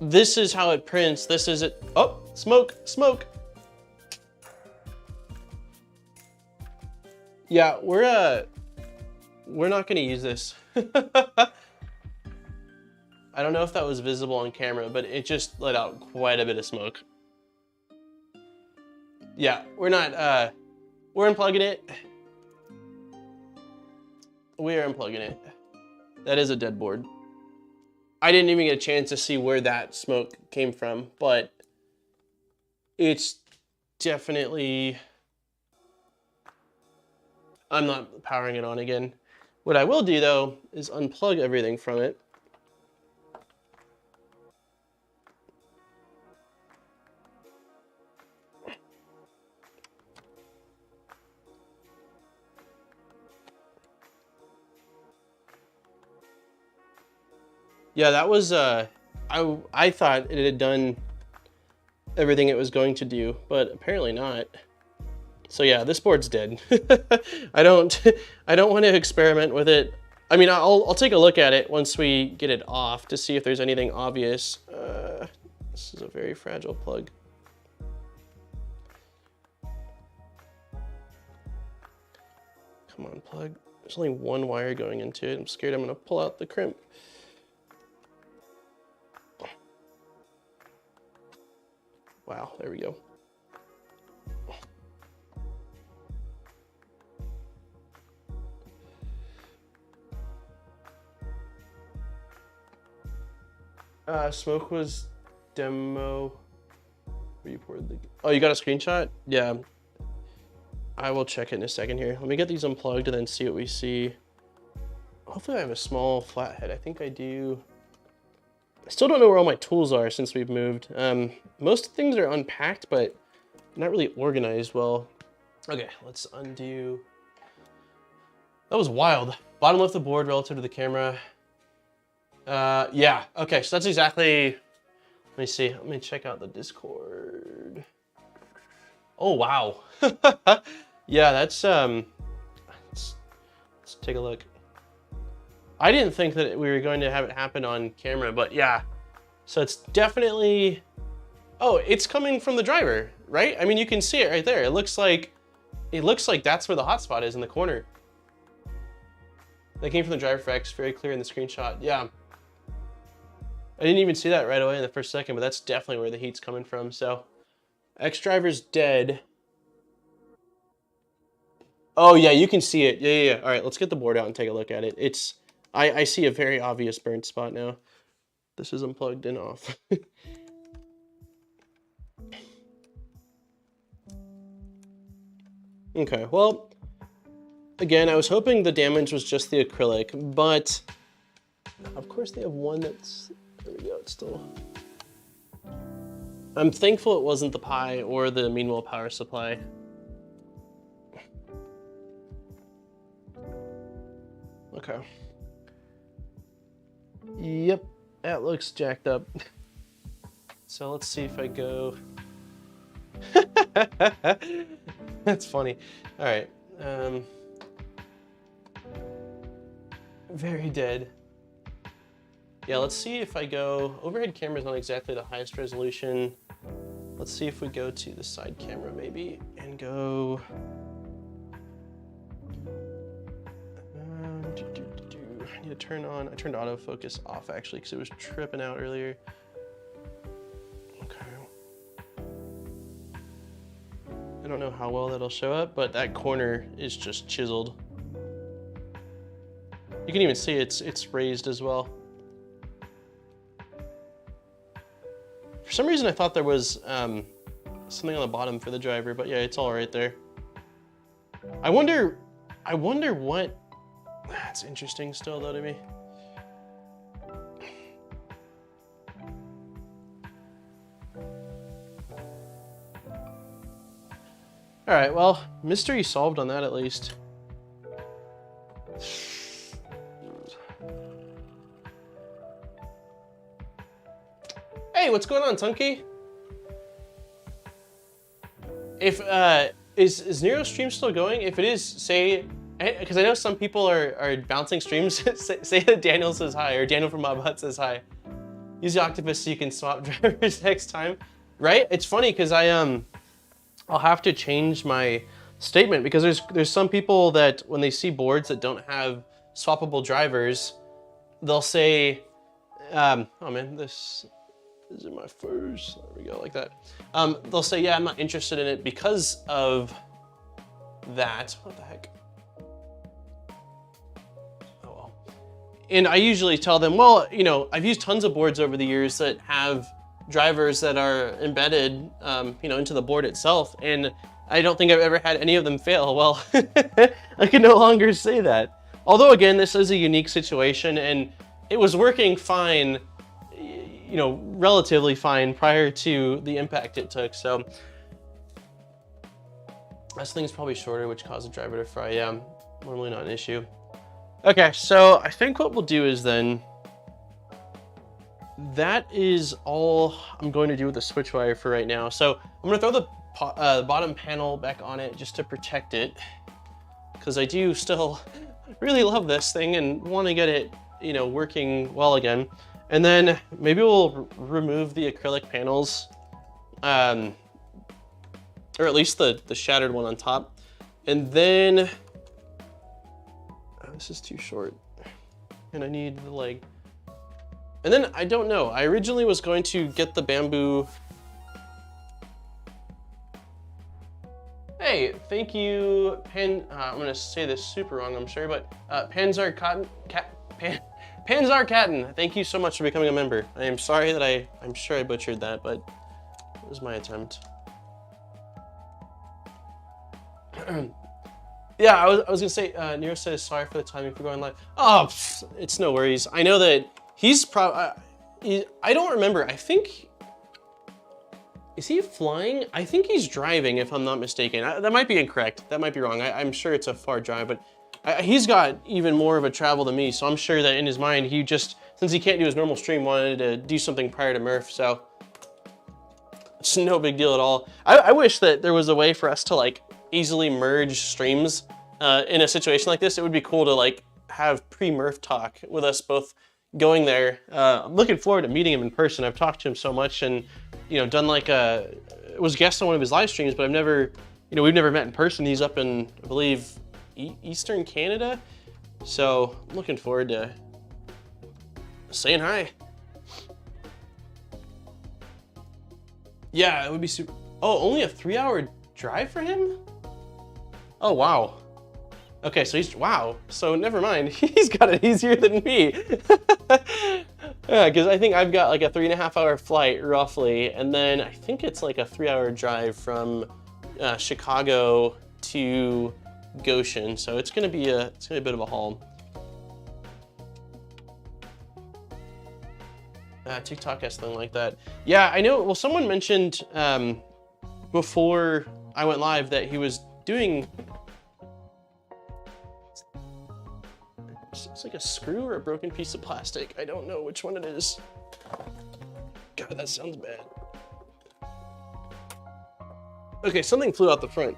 this is how it prints, this is it. Oh, smoke, smoke. Yeah, we're not gonna use this. I don't know if that was visible on camera, but it just let out quite a bit of smoke. Yeah, we're not, we're unplugging it. We are unplugging it. That is a dead board. I didn't even get a chance to see where that smoke came from, but it's definitely, I'm not powering it on again. What I will do though, is unplug everything from it. Yeah, that was, I thought it had done everything it was going to do, but apparently not. So yeah, this board's dead. I don't want to experiment with it. I mean, I'll take a look at it once we get it off to see if there's anything obvious. This is a very fragile plug. Come on, plug. There's only one wire going into it. I'm scared I'm gonna pull out the crimp. Wow, there we go. Smoke was demo. Where you poured the... Oh, you got a screenshot? Yeah. I will check it in a second here. Let me get these unplugged and then see what we see. Hopefully I have a small flathead. I think I do. I still don't know where all my tools are since we've moved. Most things are unpacked, but not really organized well. Okay, let's undo. That was wild. Bottom left of the board relative to the camera. Yeah, okay, so that's exactly, let me see, let me check out the Discord. Oh, wow. Yeah, that's, let's take a look. I didn't think that we were going to have it happen on camera, but yeah. So it's definitely, oh, it's coming from the driver, right? I mean, you can see it right there. It looks like that's where the hotspot is in the corner. That came from the driver for X, very clear in the screenshot. Yeah. I didn't even see that right away in the first second, but that's definitely where the heat's coming from. So X driver's dead. Oh yeah, you can see it. Yeah. All right, let's get the board out and take a look at it. It's, I see a very obvious burnt spot now. This is unplugged and off. Okay, well, again, I was hoping the damage was just the acrylic, but of course they have one that's, there we go, it's still. I'm thankful it wasn't the Pi or the Meanwhile power supply. Okay. Yep, that looks jacked up. So let's see if I go. That's funny. All right. Very dead. Yeah, let's see if I go. Overhead camera is not exactly the highest resolution. Let's see if we go to the side camera maybe and go. I need to turn on. I turned autofocus off actually because it was tripping out earlier. I don't know how well that'll show up, but that corner is just chiseled. You can even see it's raised as well. For some reason I thought there was something on the bottom for the driver, but yeah, it's all right there. I wonder what, that's interesting still though to me. All right, well, mystery solved on that at least. Hey, what's going on, Tunky? If is Nero stream still going? If it is, say, because I know some people are bouncing streams. say that Daniel says hi, or Daniel from Mob Hut says hi. Use the octopus so you can swap drivers next time, right? It's funny because I'll have to change my statement because there's some people that when they see boards that don't have swappable drivers, they'll say, oh man, this is my first, there we go, like that. They'll say, yeah, I'm not interested in it because of that. What the heck? Oh well. And I usually tell them, well, you know, I've used tons of boards over the years that have drivers that are embedded, you know, into the board itself, and I don't think I've ever had any of them fail. Well, I can no longer say that. Although again, this is a unique situation, and it was working fine, you know, relatively fine prior to the impact it took. So this thing's probably shorter, which caused the driver to fry. Yeah, normally not an issue. Okay, so I think what we'll do is then that is all I'm going to do with the Switchwire for right now. So I'm gonna throw the bottom panel back on it just to protect it, because I do still really love this thing and want to get it, you know, working well again. And then maybe we'll remove the acrylic panels, or at least the shattered one on top. And then, oh, this is too short, and I need the leg. And then I don't know. I originally was going to get the bamboo. Hey, thank you, I'm gonna say this super wrong, I'm sure, but Panzer Catton, thank you so much for becoming a member. I am sorry that I'm sure I butchered that, but it was my attempt. Yeah, I was gonna say, Nero says sorry for the timing for going live. Oh, it's no worries. I know that he's probably, I don't remember, I think, is he flying? I think he's driving, if I'm not mistaken. That might be incorrect. That might be wrong. I'm sure it's a far drive, but he's got even more of a travel than me, so I'm sure that in his mind, he just, since he can't do his normal stream, wanted to do something prior to Murph, so it's no big deal at all. I wish that there was a way for us to like easily merge streams in a situation like this. It would be cool to like have pre-Murph talk with us both going there. I'm looking forward to meeting him in person. I've talked to him so much and, you know, done like was guest on one of his live streams, but I've never, you know, we've never met in person. He's up in, I believe, Eastern Canada. So I'm looking forward to saying hi. Yeah, it would be super. Oh, only a 3-hour drive for him? Oh, wow. Okay, so he's, wow. So never mind, he's got it easier than me. Yeah, because I think I've got like a 3.5-hour flight roughly, and then I think it's like a 3-hour drive from Chicago to Goshen. So it's gonna be a bit of a haul. TikTok has something like that. Yeah, I know. Well, someone mentioned before I went live that he was doing. It's like a screw or a broken piece of plastic. I don't know which one it is. God, that sounds bad. Okay, something flew out the front.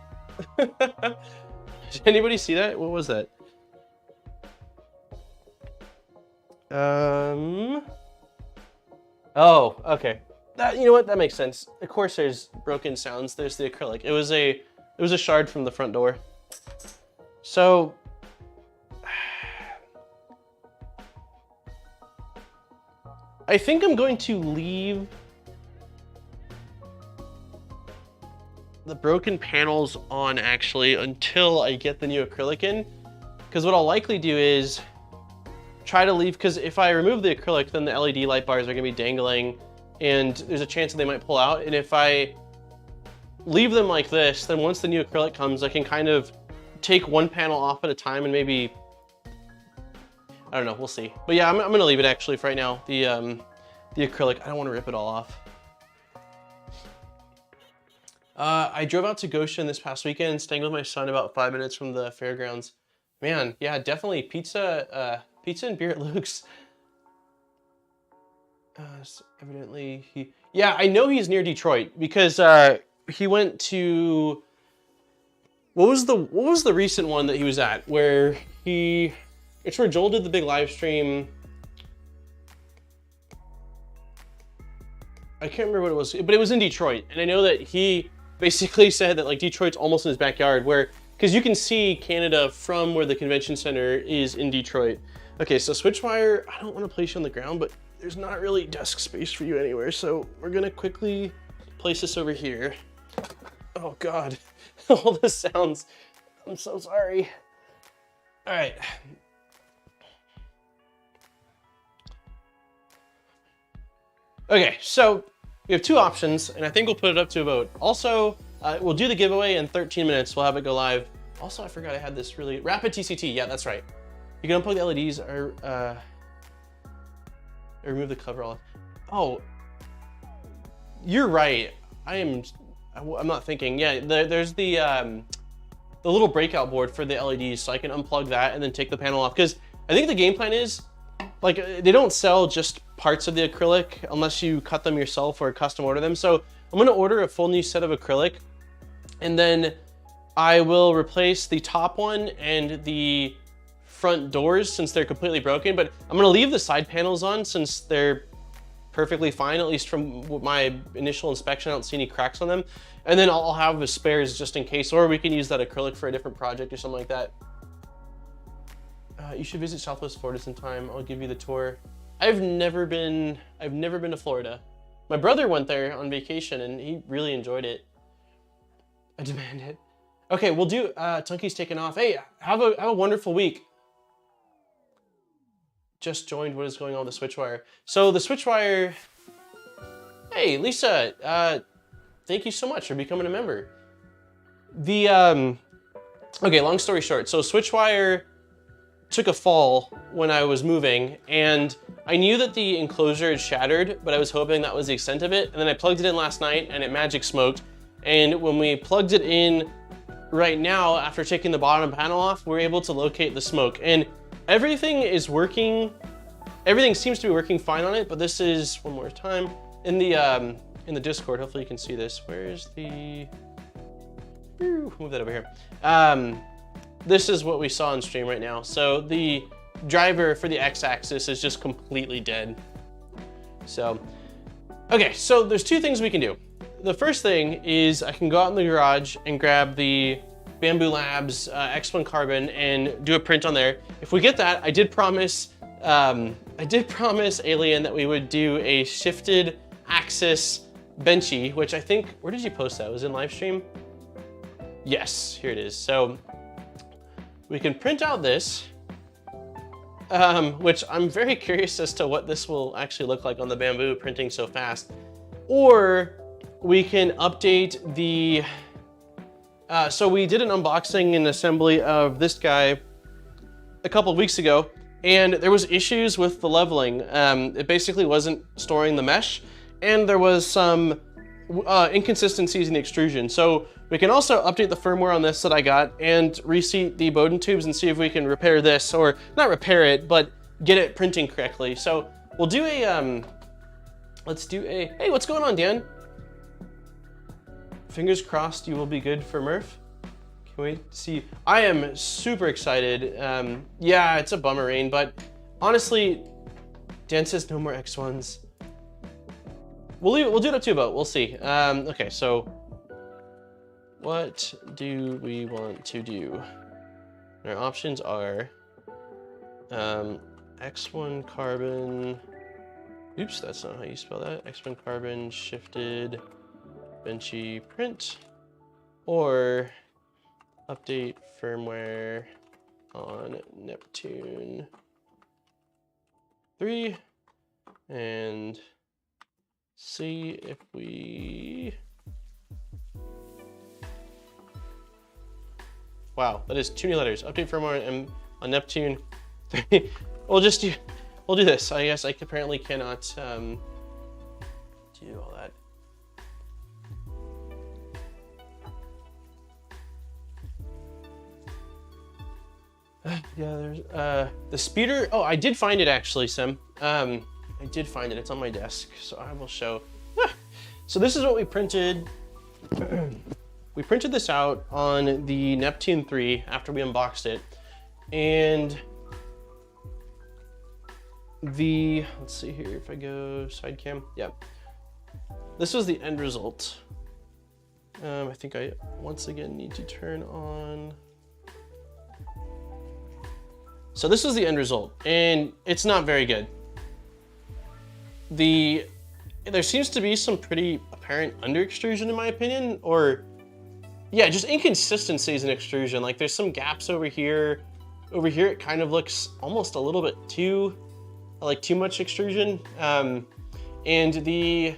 Did anybody see that? What was that? Oh, okay. You know what? That makes sense. Of course, there's broken sounds. There's the acrylic. It was a shard from the front door. So. I think I'm going to leave the broken panels on actually until I get the new acrylic in, because what I'll likely do is try to leave, because if I remove the acrylic, then the LED light bars are gonna be dangling and there's a chance that they might pull out. And if I leave them like this, then once the new acrylic comes, I can kind of take one panel off at a time and maybe, I don't know, we'll see. But yeah, I'm gonna leave it actually for right now. The acrylic, I don't wanna rip it all off. I drove out to Goshen this past weekend, staying with my son about 5 minutes from the fairgrounds. Man, yeah, definitely pizza and beer at Luke's. So evidently yeah, I know he's near Detroit because he went to, what was the recent one that he was at where it's where Joel did the big live stream. I can't remember what it was, but it was in Detroit. And I know that he basically said that like Detroit's almost in his backyard, because you can see Canada from where the convention center is in Detroit. Okay, so Switchwire, I don't want to place you on the ground, but there's not really desk space for you anywhere. So we're gonna quickly place this over here. Oh God, all the sounds. I'm so sorry. All right. Okay, so we have two options, and I think we'll put it up to a vote. Also, we'll do the giveaway in 13 minutes. We'll have it go live. Also, I forgot I had this really rapid TCT. Yeah, that's right. You can unplug the LEDs or remove the cover off. Oh, you're right. I'm not thinking. Yeah, there's the little breakout board for the LEDs, so I can unplug that and then take the panel off. Because I think the game plan is, like, they don't sell just parts of the acrylic unless you cut them yourself or custom order them. So I'm gonna order a full new set of acrylic, and then I will replace the top one and the front doors since they're completely broken, but I'm gonna leave the side panels on since they're perfectly fine, at least from my initial inspection. I don't see any cracks on them. And then I'll have the spares just in case, or we can use that acrylic for a different project or something like that. You should visit Southwest Florida sometime. I'll give you the tour. I've never been to Florida. My brother went there on vacation and he really enjoyed it. I demand it. Okay, we'll do, Tunky's taking off. Hey, have a wonderful week. Just joined. What is going on with the Switchwire? So the Switchwire, hey, Lisa, thank you so much for becoming a member. Okay, long story short. So Switchwire took a fall when I was moving, and I knew that the enclosure had shattered, but I was hoping that was the extent of it. And then I plugged it in last night and it magic smoked. And when we plugged it in right now, after taking the bottom panel off, we're able to locate the smoke. And everything is working, everything seems to be working fine on it, but this is, one more time, in the Discord, hopefully you can see this. Where's the, move that over here. This is what we saw on stream right now. So the driver for the X-axis is just completely dead. So, okay, so there's two things we can do. The first thing is I can go out in the garage and grab the Bamboo Labs X1 Carbon and do a print on there. If we get that, I did promise Alien that we would do a shifted axis Benchy, which I think, where did you post that? Was it in live stream? Yes, here it is. So we can print out this, which I'm very curious as to what this will actually look like on the Bamboo printing so fast. Or we can update the, so we did an unboxing and assembly of this guy a couple of weeks ago, and there was issues with the leveling. It basically wasn't storing the mesh, and there was some inconsistencies in the extrusion. So we can also update the firmware on this that I got and reseat the Bowden tubes and see if we can repair this, or not repair it, but get it printing correctly. So we'll do a, let's do a, hey, what's going on, Dan? Fingers crossed you will be good for Murph. Can we see? I am super excited. Yeah, it's a bummer rain, but honestly, Dan says no more X1s. We'll do it up to a vote, we'll see. Okay, so what do we want to do? Our options are X1 Carbon, oops, that's not how you spell that. X1 Carbon shifted Benchy print, or update firmware on Neptune 3 and see if we, wow, that is too many letters. Update firmware on Neptune 3. we'll do this. I guess I apparently cannot do all that. Yeah, there's the speeder. Oh, I did find it actually, Sim. I did find it. It's on my desk, so I will show. So this is what we printed. We printed this out on the Neptune 3 after we unboxed it, and the, let's see here if I go side cam. Yeah, this was the end result. I think I once again need to turn on. So this was the end result, and it's not very good. There seems to be some pretty apparent under extrusion in my opinion, or yeah, just inconsistencies in extrusion. Like there's some gaps over here. Over here it kind of looks almost a little bit too, like too much extrusion. And the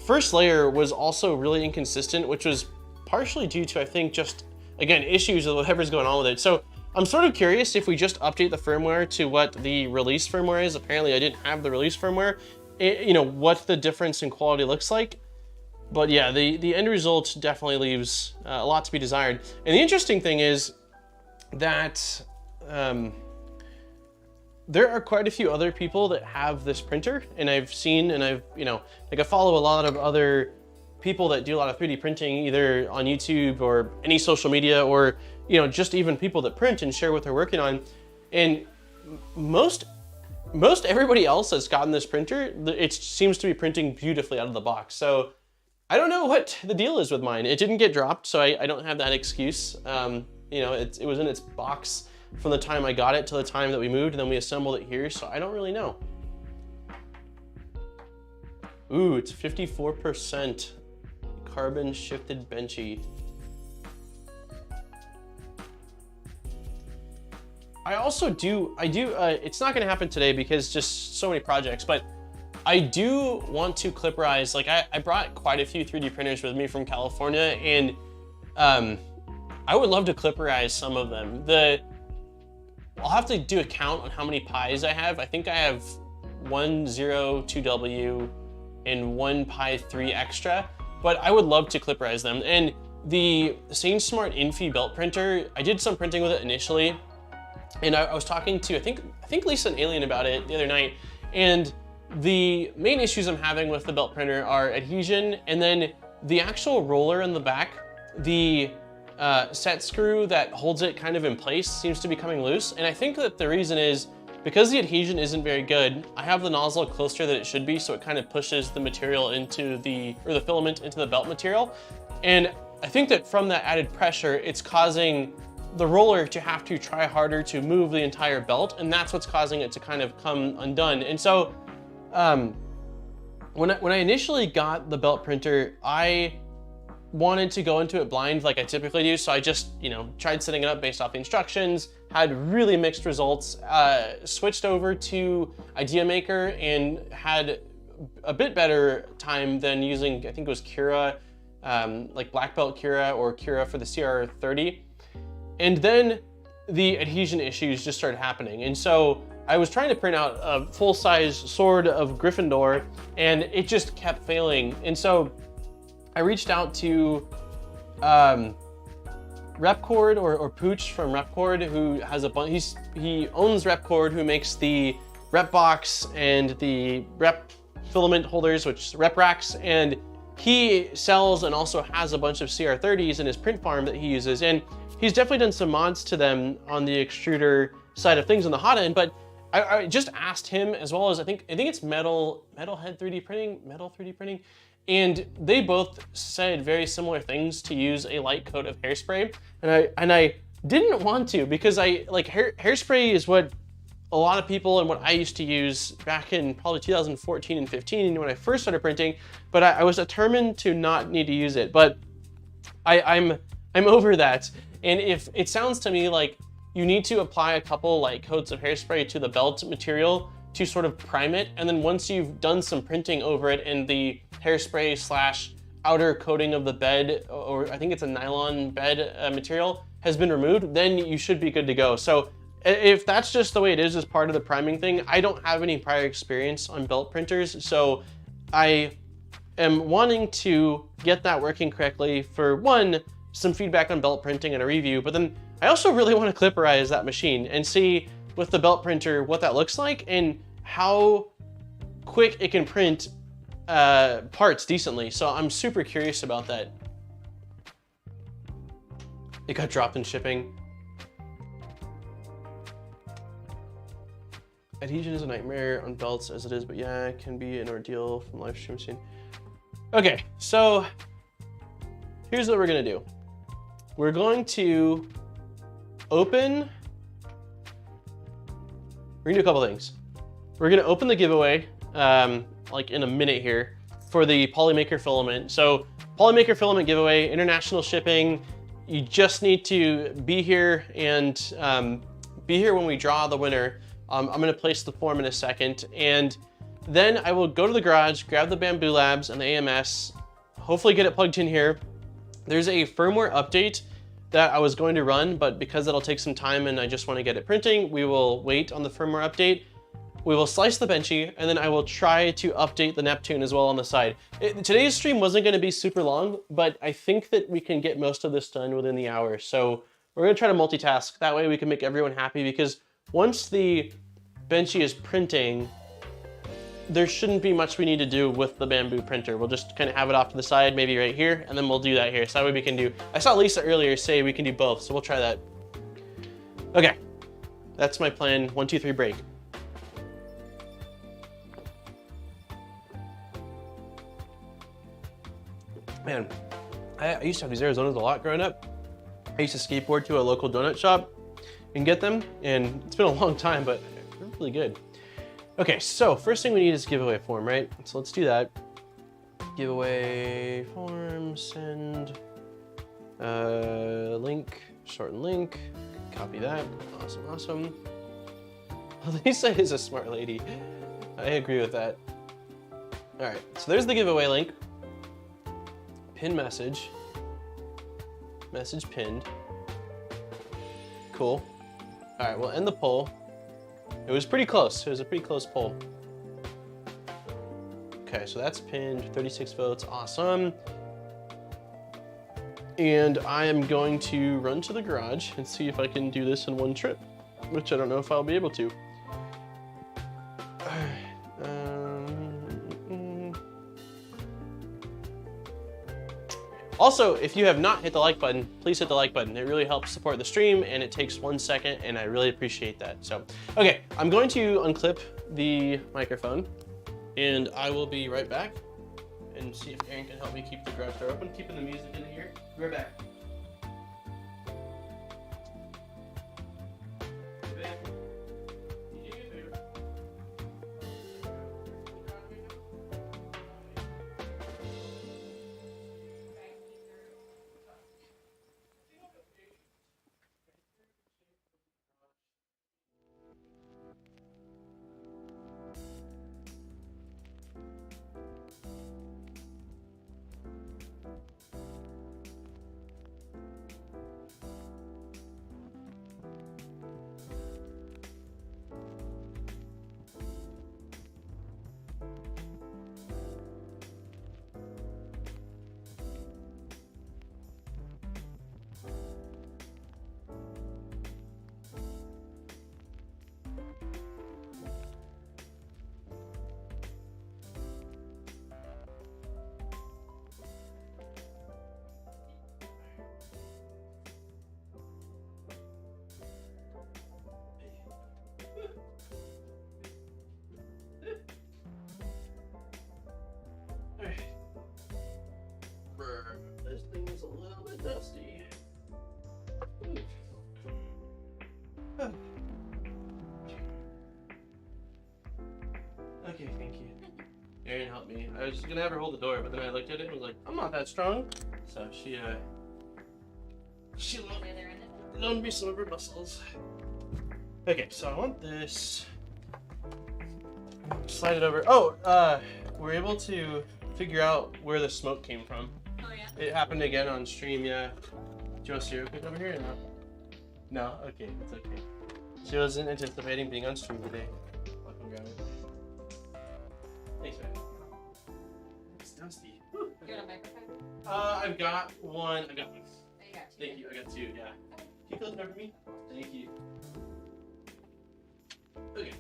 first layer was also really inconsistent, which was partially due to, I think, just, again, issues with whatever's going on with it. So I'm sort of curious if we just update the firmware to what the release firmware is. Apparently I didn't have the release firmware. You know, what the difference in quality looks like. But yeah, the end result definitely leaves a lot to be desired. And the interesting thing is that there are quite a few other people that have this printer, and I've seen, and I've, you know, like I follow a lot of other people that do a lot of 3D printing, either on YouTube or any social media, or, you know, just even people that print and share what they're working on. And most everybody else that's gotten this printer, it seems to be printing beautifully out of the box. So I don't know what the deal is with mine. It didn't get dropped, so I don't have that excuse. You know, it was in its box from the time I got it to the time that we moved, and then we assembled it here, so I don't really know. Ooh, it's 54% carbon shifted Benchy. It's not gonna happen today because just so many projects, but I do want to clipperize. Like I brought quite a few 3D printers with me from California, and I would love to clipperize some of them. I'll have to do a count on how many Pis I have. I think I have 1 0 2W and 1 Pi 3 extra, but I would love to clipperize them. And the SageSmart Infi belt printer, I did some printing with it initially, and I was talking to, I think Lisa and Alien about it the other night, and the main issues I'm having with the belt printer are adhesion, and then the actual roller in the back, the set screw that holds it kind of in place seems to be coming loose. And I think that the reason is because the adhesion isn't very good. I have the nozzle closer than it should be, so it kind of pushes the material into the filament into the belt material. And I think that from that added pressure, it's causing the roller to have to try harder to move the entire belt, and that's what's causing it to kind of come undone. And so when I initially got the belt printer, I wanted to go into it blind like I typically do, so I just, you know, tried setting it up based off the instructions, had really mixed results, switched over to IdeaMaker and had a bit better time than using, I think it was Cura, like black belt Cura or Cura for the CR30. And then the adhesion issues just started happening. And so I was trying to print out a full-size sword of Gryffindor, and it just kept failing. And so I reached out to Repcord or Pooch from Repcord, who has a bunch. He owns Repcord, who makes the rep box and the rep filament holders, which is rep racks, and he sells and also has a bunch of CR30s in his print farm that he uses, and he's definitely done some mods to them on the extruder side of things on the hot end. But I just asked him, as well as I think it's metal 3D printing, and they both said very similar things, to use a light coat of hairspray, and I didn't want to, because I like hairspray is what a lot of people and what I used to use back in probably 2014 and 15 when I first started printing, but I was determined to not need to use it. But I'm over that, and if it sounds to me like you need to apply a couple light coats of hairspray to the belt material to sort of prime it, and then once you've done some printing over it and the hairspray slash outer coating of the bed, or I think it's a nylon bed material, has been removed, then you should be good to go. So if that's just the way it is as part of the priming thing, I don't have any prior experience on belt printers, so I am wanting to get that working correctly for, one, some feedback on belt printing and a review, but then I also really want to clipperize that machine and see with the belt printer what that looks like and how quick it can print parts decently. So I'm super curious about that. It got dropped in shipping. Adhesion is a nightmare on belts as it is, but yeah, it can be an ordeal from live stream scene. Okay, so here's what we're gonna do. We're going to open, we're gonna do a couple things. We're gonna open the giveaway, like in a minute here, for the Polymaker Filament. So Polymaker Filament giveaway, international shipping. You just need to be here and be here when we draw the winner. I'm gonna place the form in a second, and then I will go to the garage, grab the Bamboo Labs and the AMS, hopefully get it plugged in here. There's a firmware update that I was going to run, but because it'll take some time and I just want to get it printing, we will wait on the firmware update. We will slice the Benchy, and then I will try to update the Neptune as well on the side. Today's stream wasn't going to be super long, but I think that we can get most of this done within the hour. So we're going to try to multitask. That way we can make everyone happy, because once the Benchy is printing, there shouldn't be much we need to do with the bamboo printer. We'll just kind of have it off to the side, maybe right here, and then we'll do that here. So that way we can do, I saw Lisa earlier say we can do both, so we'll try that. Okay, that's my plan. 1, 2, 3, break. Man, I used to have these Arizonas a lot growing up. I used to skateboard to a local donut shop and get them, and it's been a long time, but they're really good. Okay, so first thing we need is giveaway form, right? So let's do that. Giveaway form, send, link, shorten link, copy that, awesome, awesome. Lisa is a smart lady. I agree with that. All right, so there's the giveaway link. Pin message, message pinned. Cool. All right, we'll end the poll. It was pretty close. It was a pretty close poll. Okay, so that's pinned, 36 votes, awesome. And I am going to run to the garage and see if I can do this in one trip, which I don't know if I'll be able to. Also, if you have not hit the like button, please hit the like button. It really helps support the stream, and it takes 1 second, and I really appreciate that. So, okay, I'm going to unclip the microphone, and I will be right back and see if Aaron can help me keep the garage door open, keeping the music in here. Be right back. This thing is a little bit dusty. Okay, thank you. Erin helped me. I was gonna have her hold the door, but then I looked at it and was like, I'm not that strong. So she loaned me some of her muscles. Okay, so I want this. Slide it over. Oh, we're able to figure out where the smoke came from. Oh yeah? It happened again on stream, yeah. Do you want cereal quick over here or not? No? Okay, it's okay. She wasn't anticipating being on stream today. Welcome, grab it. Thanks, man. It's dusty. Whew. You want a microphone? I've got one. I got one. Oh, you got two. Thank you. I got 2, yeah. Can you close the door for me? Thank you. Okay.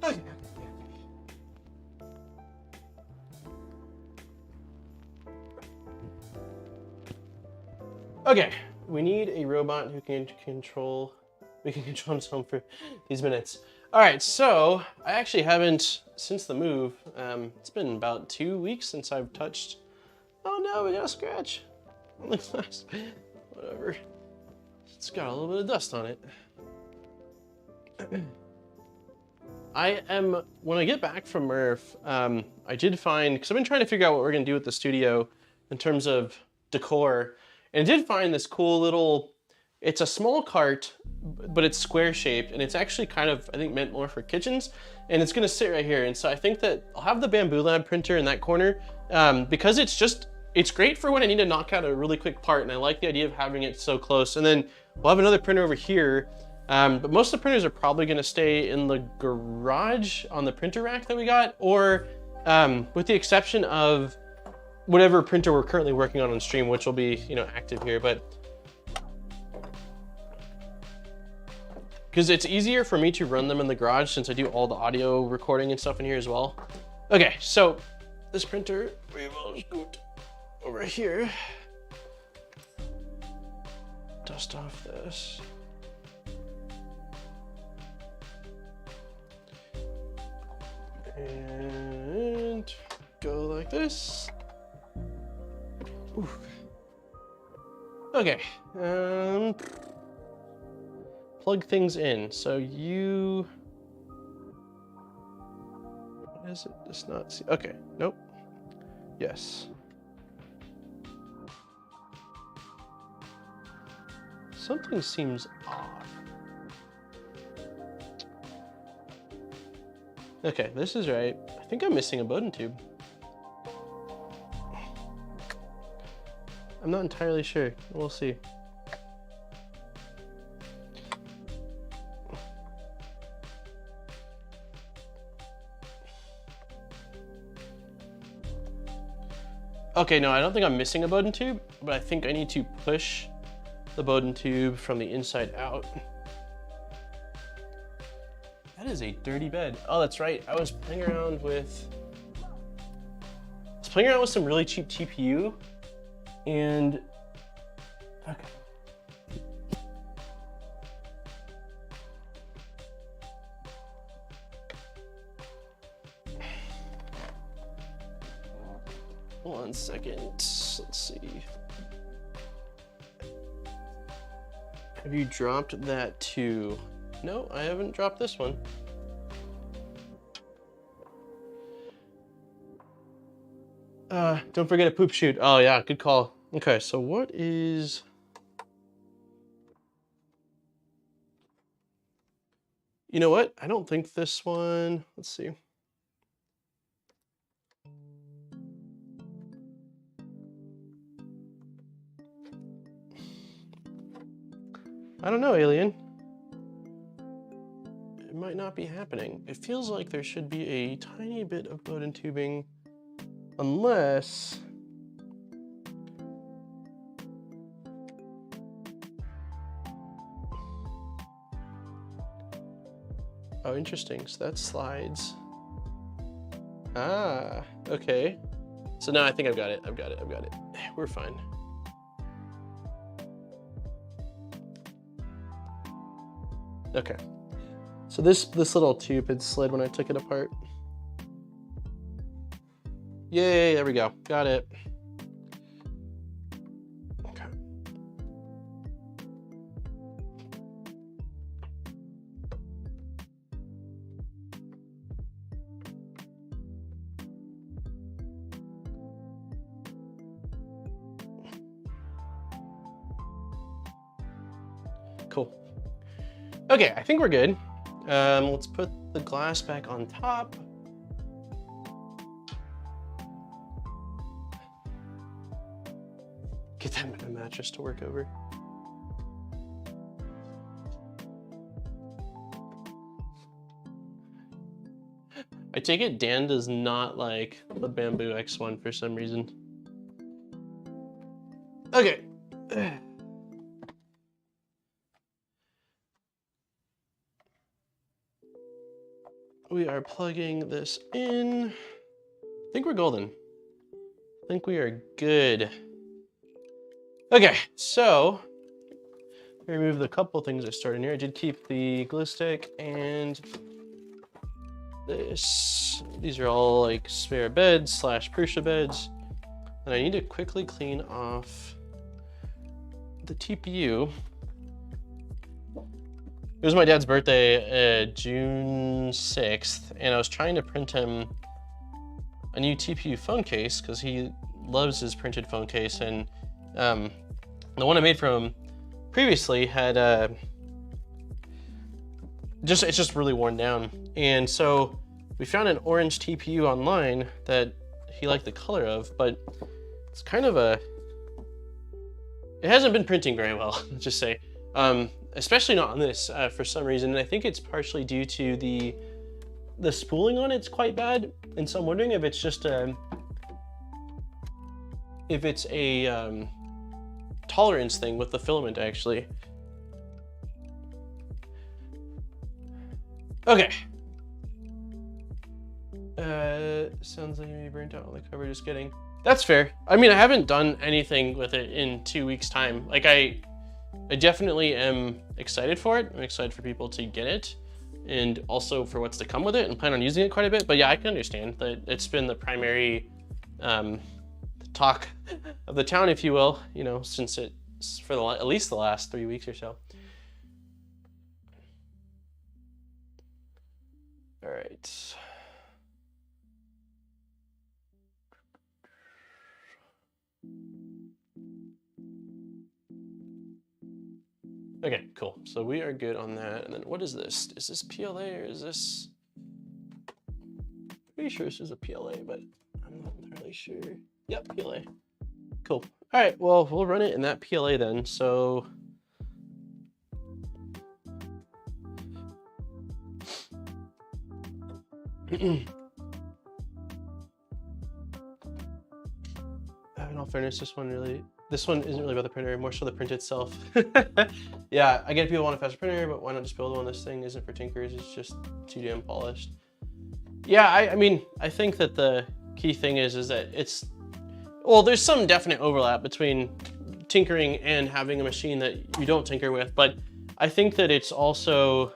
Okay. Okay, we need a robot who can control, we can control himself for these minutes. All right, so I actually haven't, since the move, it's been about 2 weeks since I've touched, oh no, we got a scratch on the glass. Whatever, it's got a little bit of dust on it. When I get back from Murph, I did find, because I've been trying to figure out what we're gonna do with the studio in terms of decor, and I did find this cool little, it's a small cart, but it's square shaped, and it's actually kind of, I think, meant more for kitchens, and it's gonna sit right here. And so I think that I'll have the Bamboo Lab printer in that corner, because it's great for when I need to knock out a really quick part, and I like the idea of having it so close. And then we'll have another printer over here, but most of the printers are probably gonna stay in the garage on the printer rack that we got, or with the exception of whatever printer we're currently working on stream, which will be, you know, active here. But because it's easier for me to run them in the garage since I do all the audio recording and stuff in here as well. Okay, so this printer, we will scoot over here. Dust off this. And go like this. Oof. Okay, plug things in. So you, what is it? Does not see. Okay, nope. Yes. Something seems off. Okay, this is right. I think I'm missing a Bowden tube. I'm not entirely sure. We'll see. Okay, no, I don't think I'm missing a Bowden tube, but I think I need to push the Bowden tube from the inside out. That is a dirty bed. Oh, that's right. I was playing around with some really cheap TPU, and okay. One second. Let's see. Have you dropped that too? No, I haven't dropped this one. Don't forget a poop chute. Oh yeah, good call. Okay, so what is... You know what? I don't think this one... Let's see. I don't know, Alien. It might not be happening. It feels like there should be a tiny bit of Bowden tubing, unless... Oh, interesting. So that slides. Ah, okay. So now I think I've got it. I've got it. We're fine. Okay. So this little tube had slid when I took it apart. Yay, there we go. Got it. Okay. Cool. Okay, I think we're good. Let's put the glass back on top. Get that mattress to work over. I take it Dan does not like the Bamboo X1 for some reason. Okay. We are plugging this in. I think we're golden. I think we are good. Okay, so remove the couple things I started in here. I did keep the glue stick and this. These are all like spare beds / Prusa beds. And I need to quickly clean off the TPU. It was my dad's birthday, June 6th, and I was trying to print him a new TPU phone case because he loves his printed phone case, and the one I made for him previously had it's just really worn down. And so we found an orange TPU online that he liked the color of, but it's kind of it hasn't been printing very well, let's just say. Especially not on this for some reason, and I think it's partially due to the spooling on it's quite bad, and so I'm wondering if it's just a tolerance thing with the filament actually. Okay. Sounds like you may be burnt out on the cover, just kidding. That's fair. I mean, I haven't done anything with it in 2 weeks' time. Like, I definitely am excited for it. I'm excited for people to get it and also for what's to come with it and plan on using it quite a bit. But yeah, I can understand that it's been the primary talk of the town, if you will, you know, since it's for at least the last 3 weeks or so. All right. Okay, cool. So we are good on that. And then what is this? Is this PLA or is this? Pretty sure this is a PLA, but I'm not entirely sure. Yep, PLA. Cool. All right, well, we'll run it in that PLA then. So in all fairness, this one isn't really about the printer, more so the print itself. Yeah, I get people want a faster printer, but why not just build one? This thing isn't for tinkers, it's just too damn polished. Yeah, I mean, I think that the key thing is that it's, well, there's some definite overlap between tinkering and having a machine that you don't tinker with, but I think that it's also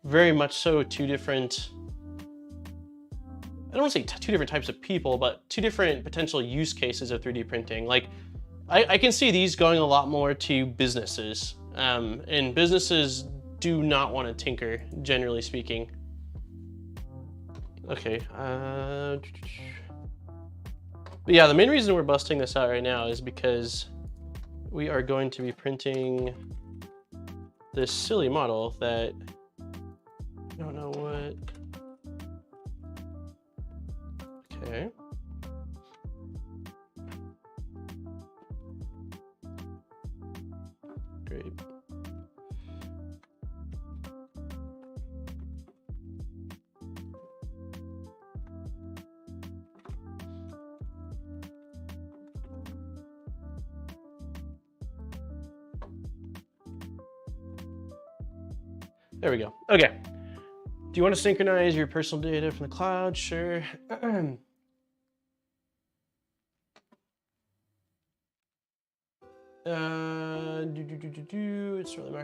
very much so two different, I don't want to say two different types of people, but two different potential use cases of 3D printing. Like, I can see these going a lot more to businesses, and businesses do not want to tinker, generally speaking. Okay, but yeah, the main reason we're busting this out right now is because we are going to be printing this silly model that I don't know what. Okay. Great. There we go. Okay. Do you want to synchronize your personal data from the cloud? Sure.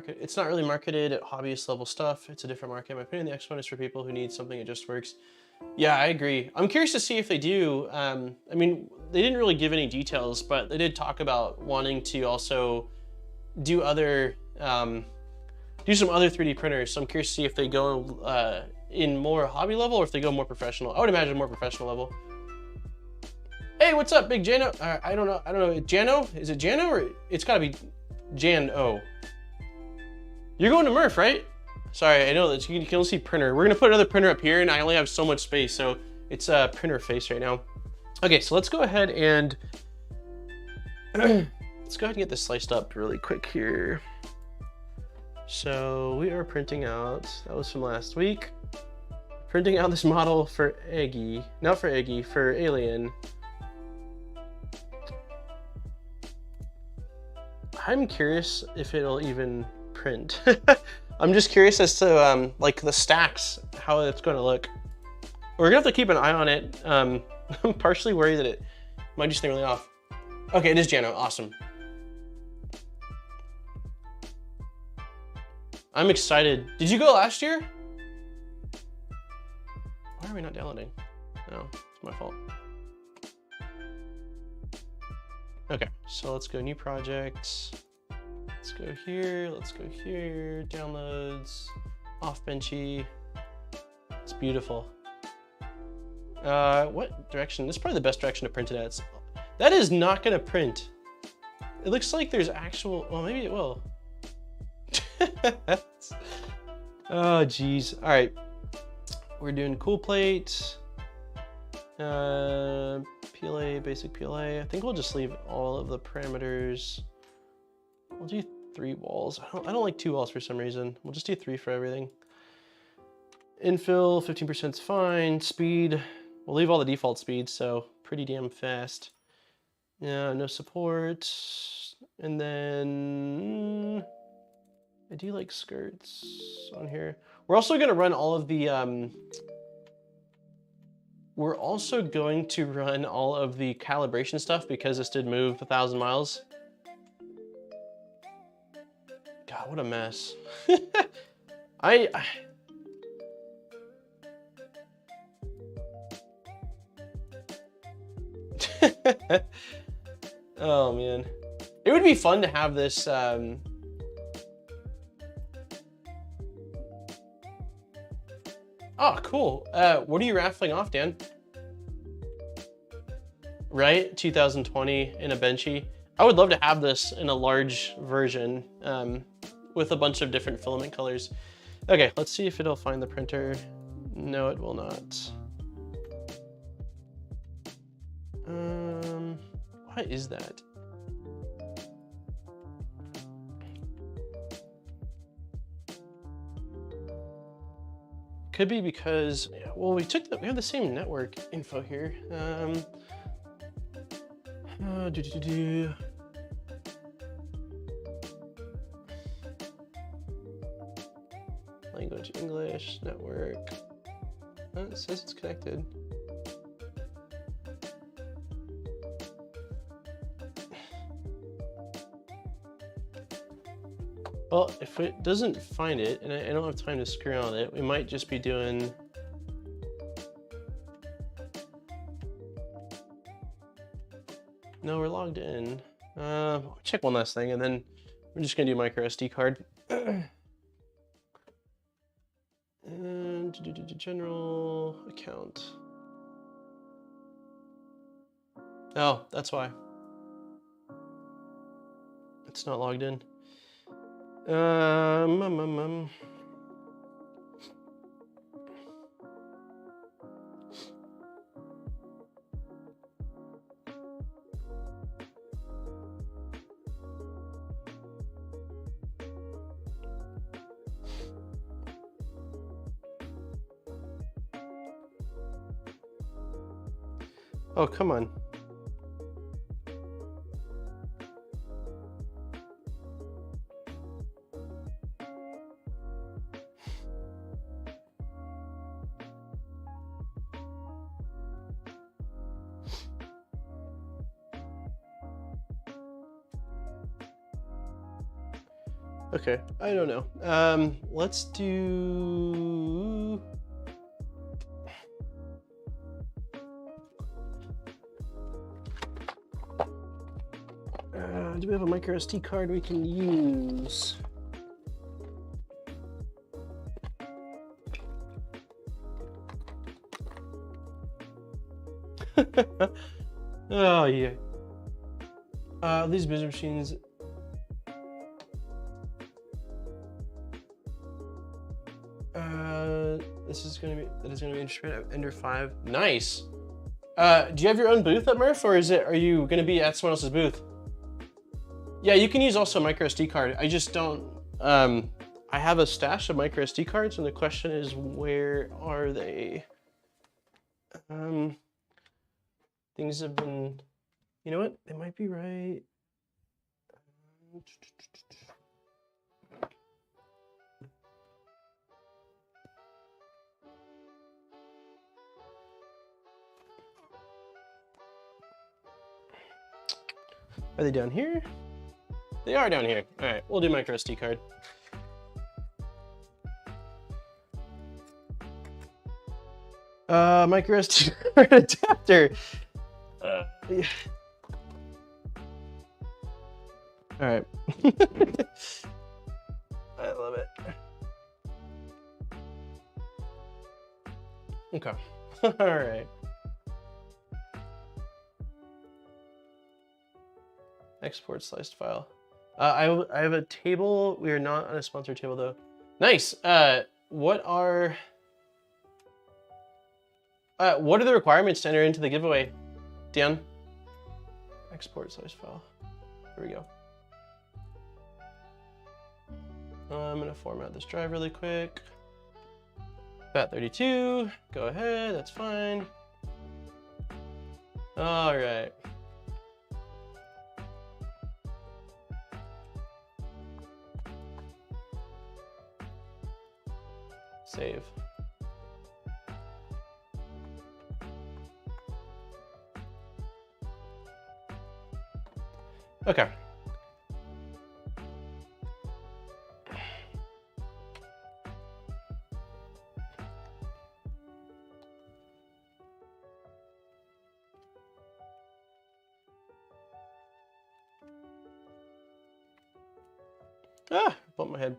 It's not really marketed at hobbyist level stuff. It's a different market. My opinion, the X one is for people who need something that just works. Yeah, I agree. I'm curious to see if they do. I mean, they didn't really give any details, but they did talk about wanting to also do other, do some other 3D printers. So I'm curious to see if they go in more hobby level or if they go more professional. I would imagine more professional level. Hey, what's up, Big Jano? I don't know. Jano? Is it Jano or it's gotta be Jan-O? You're going to Murph, right? Sorry, I know that you can only see printer. We're gonna put another printer up here and I only have so much space, so it's a printer face right now. Okay, so let's go ahead and get this sliced up really quick here. So we are printing out, that was from last week. Printing out this model for Eggy, not for Eggy, for Alien. I'm curious if it'll even print. I'm just curious as to like the stacks, how it's going to look. We're gonna have to keep an eye on it. I'm partially worried that it might do something really off. Okay, it is Jano, awesome. I'm excited. Did you go last year? Why are we not downloading? No, it's my fault. Okay, so let's go new projects. Let's go here, downloads, off Benchy. It's beautiful. What direction? This is probably the best direction to print it at. That is not gonna print. It looks like there's actual, well, maybe it will. Oh, geez. All right, we're doing cool plate. PLA, basic PLA. I think we'll just leave all of the parameters. We'll do 3 walls. I don't like 2 walls for some reason. We'll just do 3 for everything. Infill, 15% is fine. Speed, we'll leave all the default speeds, so pretty damn fast. Yeah, no support. And then I do like skirts on here. We're also going to run all of the we're also going to run all of the calibration stuff because this did move 1,000 miles. God, what a mess. Oh man, it would be fun to have this oh cool. What are you raffling off, Dan? Right, 2020 in a Benchy. I would love to have this in a large version with a bunch of different filament colors. Okay, let's see if it'll find the printer. No, it will not. What is that? Could be because, well, we have the same network info here. Language English, network. Oh, it says it's connected. Well, if it doesn't find it, and I don't have time to screw around with it, we might just be doing... No, we're logged in. Check one last thing, and then we're just gonna do micro SD card. And general account. Oh, that's why. It's not logged in. Oh, come on. Okay, I don't know. Let's do... do we have a micro SD card we can use? Oh yeah. These business machines. This is gonna be interest rate at Ender 5. Nice. Do you have your own booth at Murph, or are you gonna be at someone else's booth? Yeah, you can use also a micro SD card. I just don't. I have a stash of micro SD cards, and the question is, where are they? Things have been. You know what? They might be right. Are they down here? They are down here. All right, we'll do micro SD card. Micro SD card adapter. Yeah. All right. I love it. Okay. All right. Export sliced file. I have a table. We are not on a sponsored table though. Nice. What are the requirements to enter into the giveaway, Dan? Export sliced file. Here we go. I'm gonna format this drive really quick. FAT32. Go ahead. That's fine. All right. Save. Okay. Ah, bumped my head.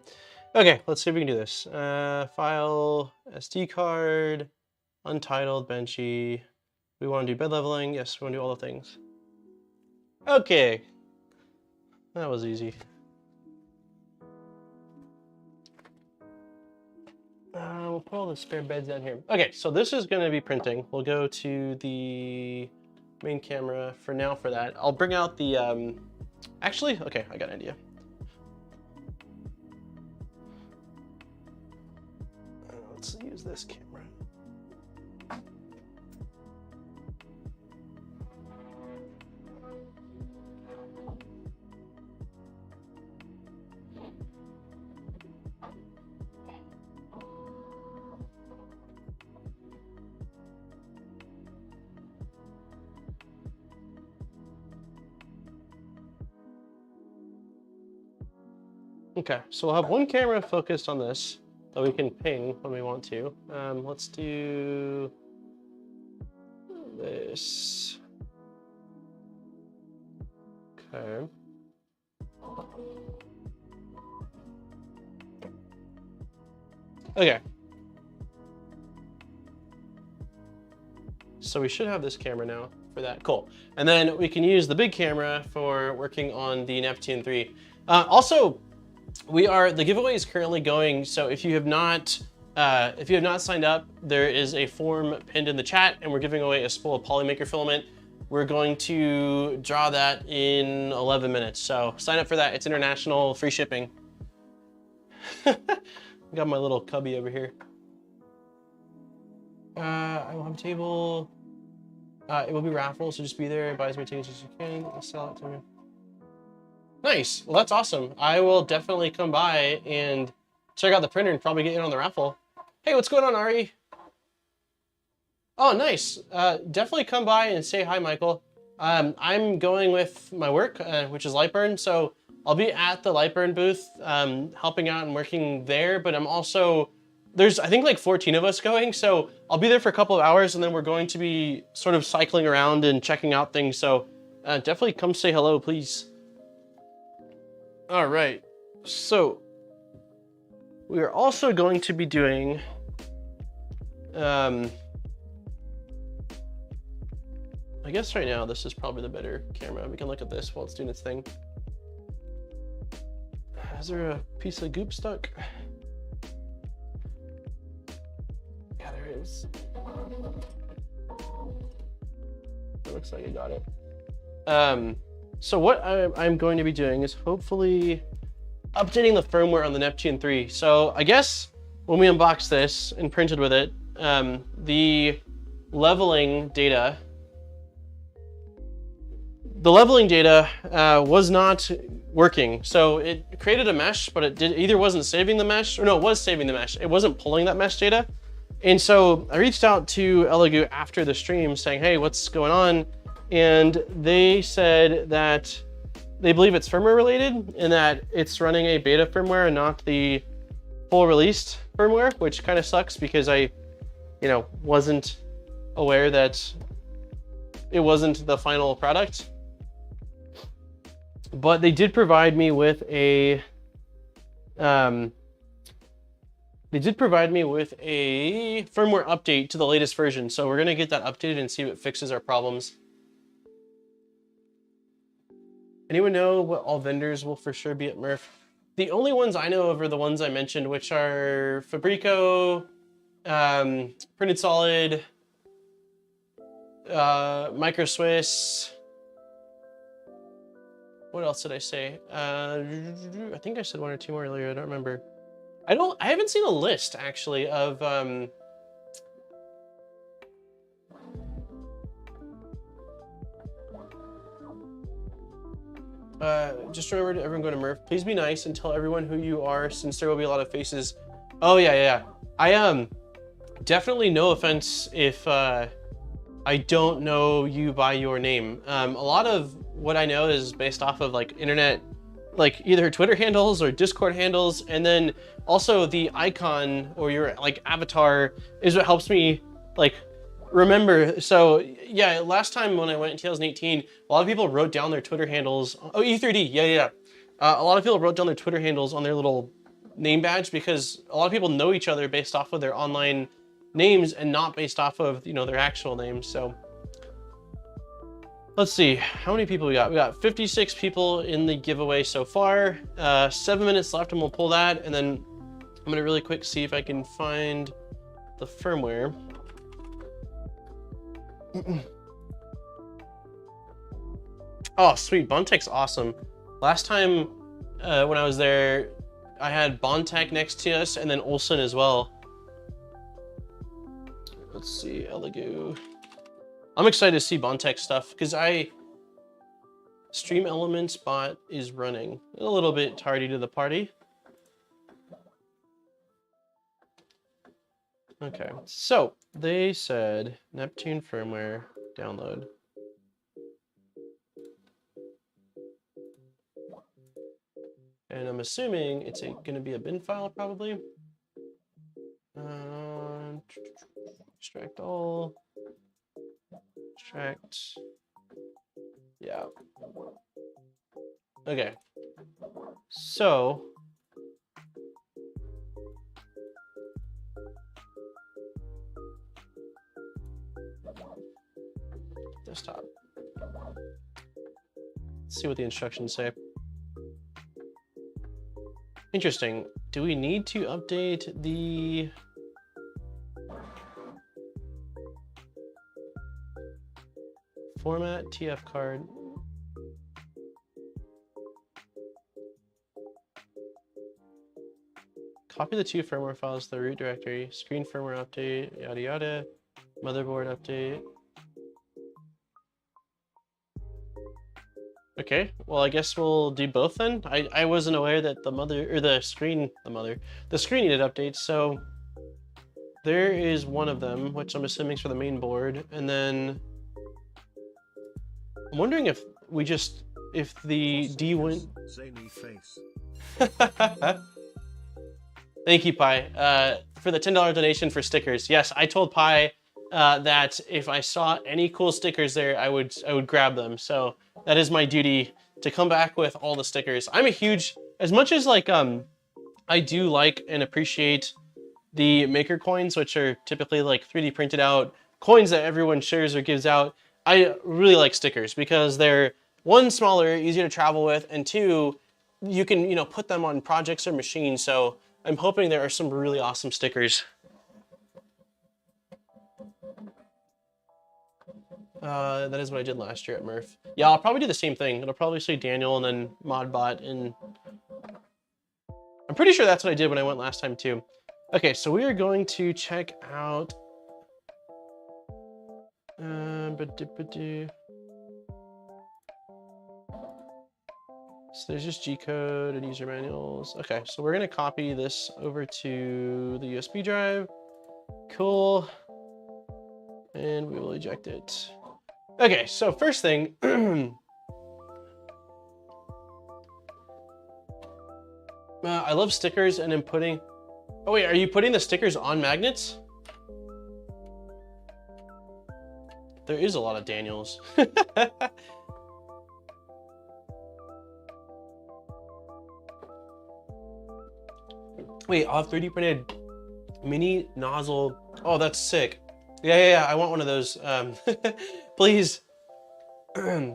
Okay, let's see if we can do this. File, SD card, untitled, Benchy. We want to do bed leveling. Yes, we want to do all the things. Okay. That was easy. We'll put all the spare beds down here. Okay, so this is going to be printing. We'll go to the main camera for now for that. I'll bring out the, actually, okay, I got an idea. Let's use this camera. Okay, so we'll have one camera focused on this that we can ping when we want to. Let's do this. Okay. Okay. So we should have this camera now for that. Cool. And then we can use the big camera for working on the Neptune 3. Also, the giveaway is currently going, so if you have not signed up, there is a form pinned in the chat, and we're giving away a spool of Polymaker filament. We're going to draw that in 11 minutes, so sign up for that. It's international, free shipping. Got my little cubby over here. I will have a table. It will be raffle, so just be there. Buy as many tickets as you can. Sell it to me. Nice. Well, that's awesome. I will definitely come by and check out the printer and probably get in on the raffle. Hey, what's going on, Ari? Oh, nice. Definitely come by and say hi, Michael. I'm going with my work, which is Lightburn, so I'll be at the Lightburn booth helping out and working there, but I'm also, there's I think like 14 of us going, so I'll be there for a couple of hours, and then we're going to be sort of cycling around and checking out things, so definitely come say hello, please. All right, so we are also going to be doing I guess right now this is probably the better camera. We can look at this while it's doing its thing. Is there a piece of goop stuck? Yeah, there is. It looks like I got it. So what I'm going to be doing is hopefully updating the firmware on the Neptune 3. So I guess when we unboxed this and printed with it, the leveling data was not working. So it created a mesh, but it either wasn't saving the mesh, or no, it was saving the mesh. It wasn't pulling that mesh data. And so I reached out to Elegoo after the stream saying, hey, what's going on? And they said that they believe it's firmware related and that it's running a beta firmware and not the full released firmware, which kind of sucks because I, wasn't aware that it wasn't the final product. But they did provide me with a firmware update to the latest version. So we're gonna get that updated and see if it fixes our problems. Anyone know what all vendors will for sure be at Murph? The only ones I know of are the ones I mentioned, which are Fabrico, Printed Solid, Micro Swiss. What else did I say? I think I said one or two more earlier. I don't remember. I haven't seen a list actually of just remember to everyone go to Murph. Please be nice and tell everyone who you are, since there will be a lot of faces. Oh yeah. I definitely no offense if I don't know you by your name. A lot of what I know is based off of like internet, like either Twitter handles or Discord handles, and then also the icon or your like avatar is what helps me like remember. So yeah, last time when I went in 2018, a lot of people wrote down their Twitter handles. Oh, E3D, yeah. A lot of people wrote down their Twitter handles on their little name badge because a lot of people know each other based off of their online names and not based off of, you know, their actual names. So let's see how many people we got. We got 56 people in the giveaway so far. 7 minutes left and we'll pull that. And then I'm gonna really quick see if I can find the firmware. Oh, sweet, Bontech's awesome. Last time when I was there, I had Bontech next to us and then Olsen as well. Let's see, Elegoo. I'm excited to see Bontech stuff because Stream Elements bot is running. A little bit tardy to the party. Okay, so they said Neptune firmware download. And I'm assuming it's going to be a bin file probably. Extract all. Extract. Yeah. Okay. So. Desktop. Let's see what the instructions say. Interesting. Do we need to update the format TF card? Copy the two firmware files to the root directory, screen firmware update, yada yada, motherboard update. Okay, well, I guess we'll do both then. I wasn't aware that the screen needed updates, so there is one of them, which I'm assuming is for the main board, and then I'm wondering if the D went. Thank you, Pi, for the $10 donation for stickers. Yes, I told Pi that if I saw any cool stickers there, I would grab them. So that is my duty to come back with all the stickers. I'm a huge, as much as like I do like and appreciate the maker coins, which are typically like 3D printed out coins that everyone shares or gives out. I really like stickers because they're one, smaller, easier to travel with, and two, you can, you know, put them on projects or machines. So I'm hoping there are some really awesome stickers. That is what I did last year at Murph. Yeah, I'll probably do the same thing. It'll probably say Daniel and then Modbot, and I'm pretty sure that's what I did when I went last time too. Okay, so we are going to check out so there's just G-code and user manuals. Okay, so we're gonna copy this over to the USB drive. Cool. And we will eject it. Okay, so first thing, I love stickers and I'm putting, oh wait, are you putting the stickers on magnets? There is a lot of Daniels. Wait, I'll have 3D printed mini nozzle. Oh, that's sick. Yeah, I want one of those. Please. Oh,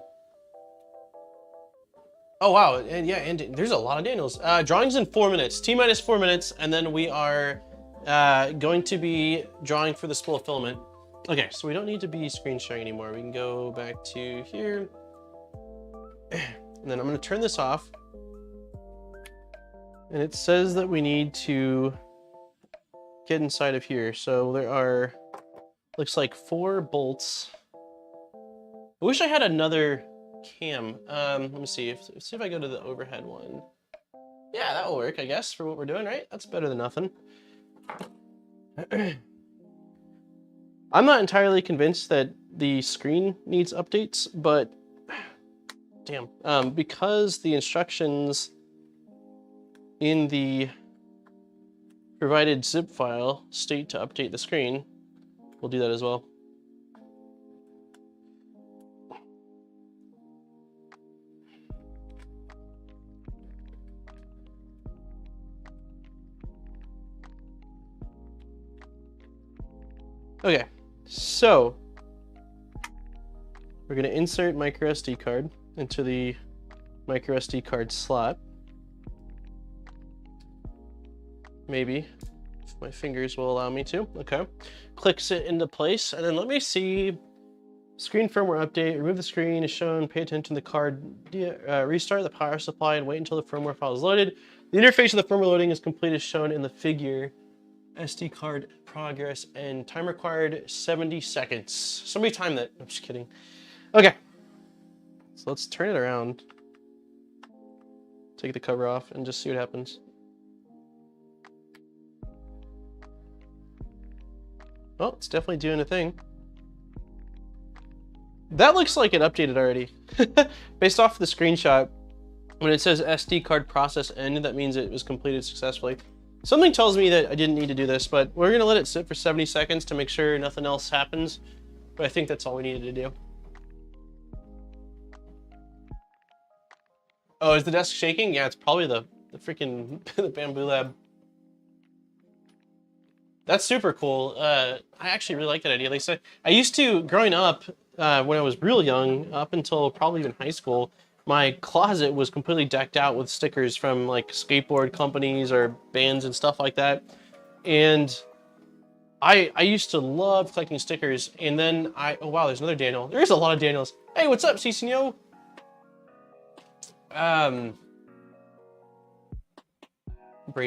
wow, and yeah, and there's a lot of Daniels. Drawing's in 4 minutes, T-minus 4 minutes, and then we are going to be drawing for the spool of filament. Okay, so we don't need to be screen sharing anymore. We can go back to here. And then I'm gonna turn this off. And it says that we need to get inside of here. So there are, looks like 4 bolts. I wish I had another cam. Let me see if I go to the overhead one. Yeah, that will work, I guess, for what we're doing, right? That's better than nothing. I'm not entirely convinced that the screen needs updates, but damn, because the instructions in the provided zip file state to update the screen, we'll do that as well. Okay, so we're going to insert micro SD card into the micro SD card slot. Maybe, if my fingers will allow me to. Okay, clicks it into place, and then let me see. Screen firmware update, remove the screen is shown, pay attention to the card, restart the power supply and wait until the firmware file is loaded. The interface of the firmware loading is complete as shown in the figure. SD card progress and time required 70 seconds. Somebody time that. I'm just kidding. Okay. So let's turn it around. Take the cover off and just see what happens. Oh, it's definitely doing a thing. That looks like it updated already. Based off the screenshot, when it says SD card process ended, that means it was completed successfully. Something tells me that I didn't need to do this, but we're gonna let it sit for 70 seconds to make sure nothing else happens. But I think that's all we needed to do. Oh, is the desk shaking? Yeah, it's probably the freaking the Bamboo Lab. That's super cool. I actually really like that idea. Like, so I used to, growing up, when I was real young, up until probably even high school, my closet was completely decked out with stickers from like skateboard companies or bands and stuff like that. And I used to love collecting stickers. And then oh wow, there's another Daniel. There's a lot of Daniels. Hey, what's up, Cicinho? Brain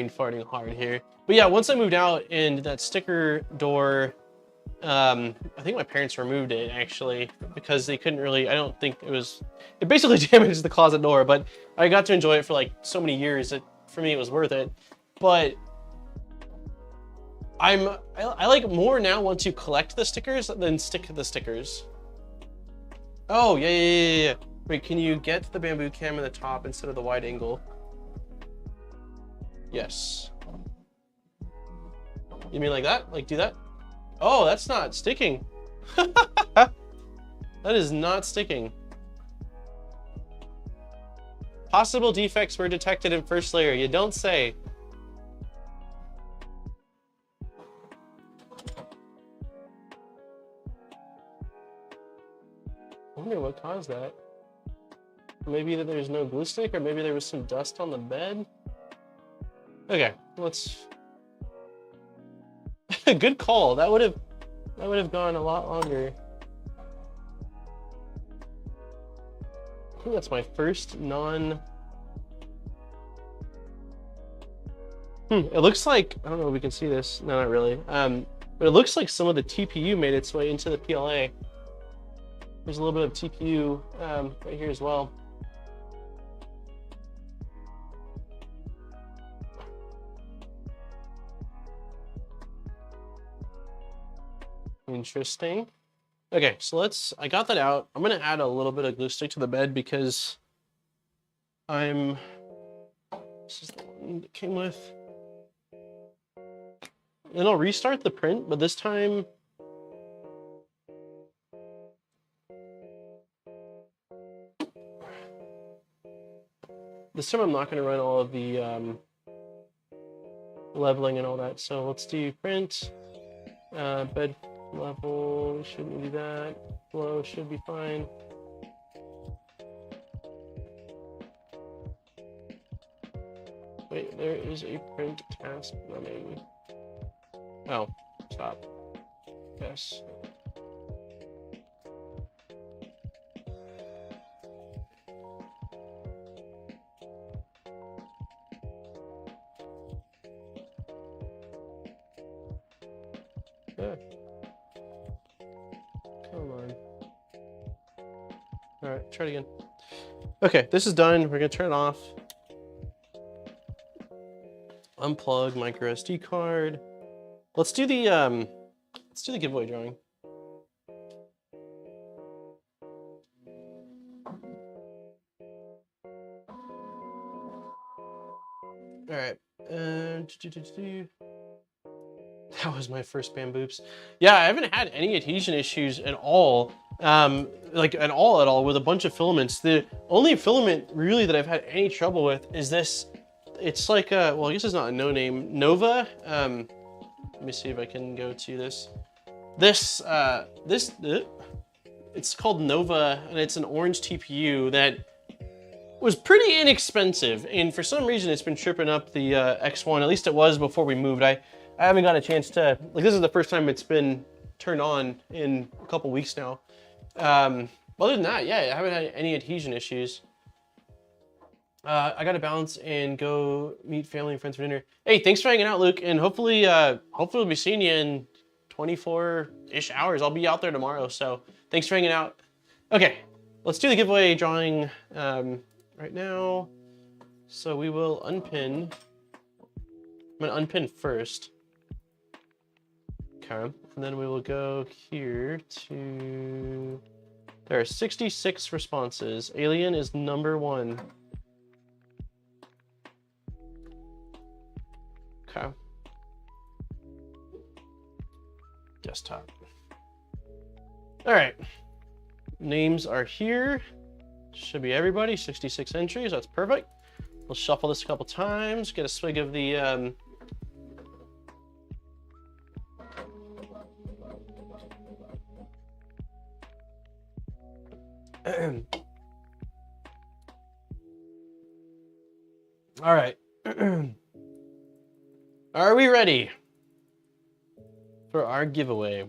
farting hard here. But yeah, once I moved out and that sticker door, I think my parents removed it actually because they couldn't really, I don't think it basically damaged the closet door, but I got to enjoy it for like so many years that for me it was worth it. But I like more now once you collect the stickers than stick the stickers. Oh, yeah. Wait, can you get the bamboo cam in the top instead of the wide angle? Yes. You mean like that? Like do that? Oh, that's not sticking. That is not sticking. Possible defects were detected in first layer. You don't say. I wonder what caused that. Maybe that there's no glue stick, or maybe there was some dust on the bed. Okay, let's. Good call. That would have gone a lot longer. I think that's my first non. It looks like, I don't know if we can see this. No, not really. But it looks like some of the TPU made its way into the PLA. There's a little bit of TPU right here as well. Interesting. Okay, so I got that out. I'm gonna add a little bit of glue stick to the bed because this is the one that came with. Then I'll restart the print, but this time I'm not gonna run all of the leveling and all that. So let's do print, bed level, we shouldn't do that. Flow should be fine. Wait, there is a print task running. Oh, stop. Yes. Good. Come on. All right, try it again. Okay, this is done. We're gonna turn it off. Unplug micro SD card. Let's do the giveaway drawing. All right. That was my first bamboops. Yeah, I haven't had any adhesion issues at all. Like at all with a bunch of filaments. The only filament really that I've had any trouble with is this. It's like a, well, I guess it's not a no name, Nova. Let me see if I can go to this. It's called Nova, and it's an orange TPU that was pretty inexpensive, and for some reason it's been tripping up the X1. At least it was before we moved. I haven't got a chance to, like, this is the first time it's been turned on in a couple weeks now. Other than that, yeah, I haven't had any adhesion issues. I gotta bounce and go meet family and friends for dinner. Hey, thanks for hanging out, Luke, and hopefully we'll be seeing you in 24-ish hours. I'll be out there tomorrow, so thanks for hanging out. Okay, let's do the giveaway drawing right now. So we will unpin. I'm gonna unpin first. Okay, and then we will go here to, there are 66 responses. Alien is number 1. Okay. Desktop. All right. Names are here. Should be everybody. 66 entries. That's perfect. We'll shuffle this a couple times. Get a swig of the all right. Are we ready for our giveaway?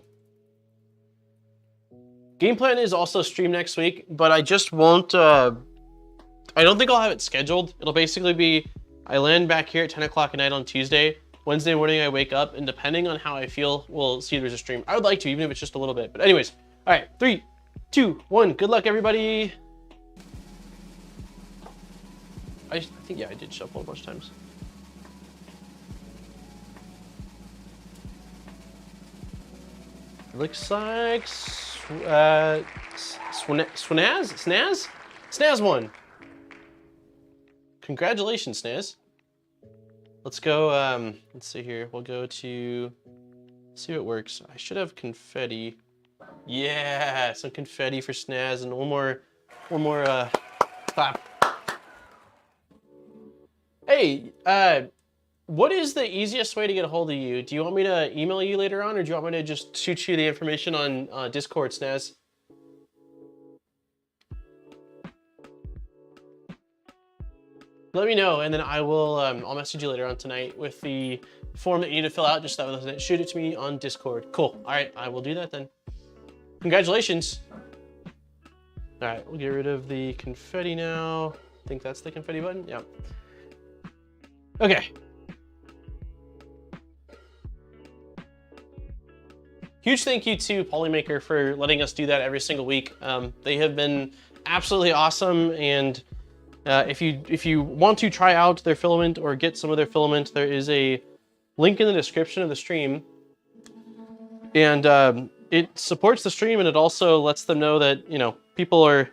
Game plan is also streamed next week, but I just won't, I don't think I'll have it scheduled. It'll basically be, I land back here at 10 o'clock at night on Tuesday. Wednesday morning I wake up, and depending on how I feel, we'll see if there's a stream. I would like to, even if it's just a little bit. But anyways, all right, 3, 2, 1. Good luck, everybody. I think, yeah, I did shuffle a bunch of times. Looks like Snaz won. Congratulations, Snaz. Let's go, let's see here. We'll go to, see if it works. I should have confetti. Yeah, some confetti for Snaz, and one more clap. Hey, what is the easiest way to get a hold of you? Do you want me to email you later on, or do you want me to just shoot you the information on Discord, Snaz? Let me know, and then I will, I'll message you later on tonight with the form that you need to fill out, just that way, shoot it to me on Discord. Cool, all right, I will do that then. Congratulations. All right, we'll get rid of the confetti now. I think that's the confetti button, yeah. Okay. Huge thank you to Polymaker for letting us do that every single week. They have been absolutely awesome, and if you want to try out their filament or get some of their filament, there is a link in the description of the stream, and it supports the stream, and it also lets them know that, you know, people are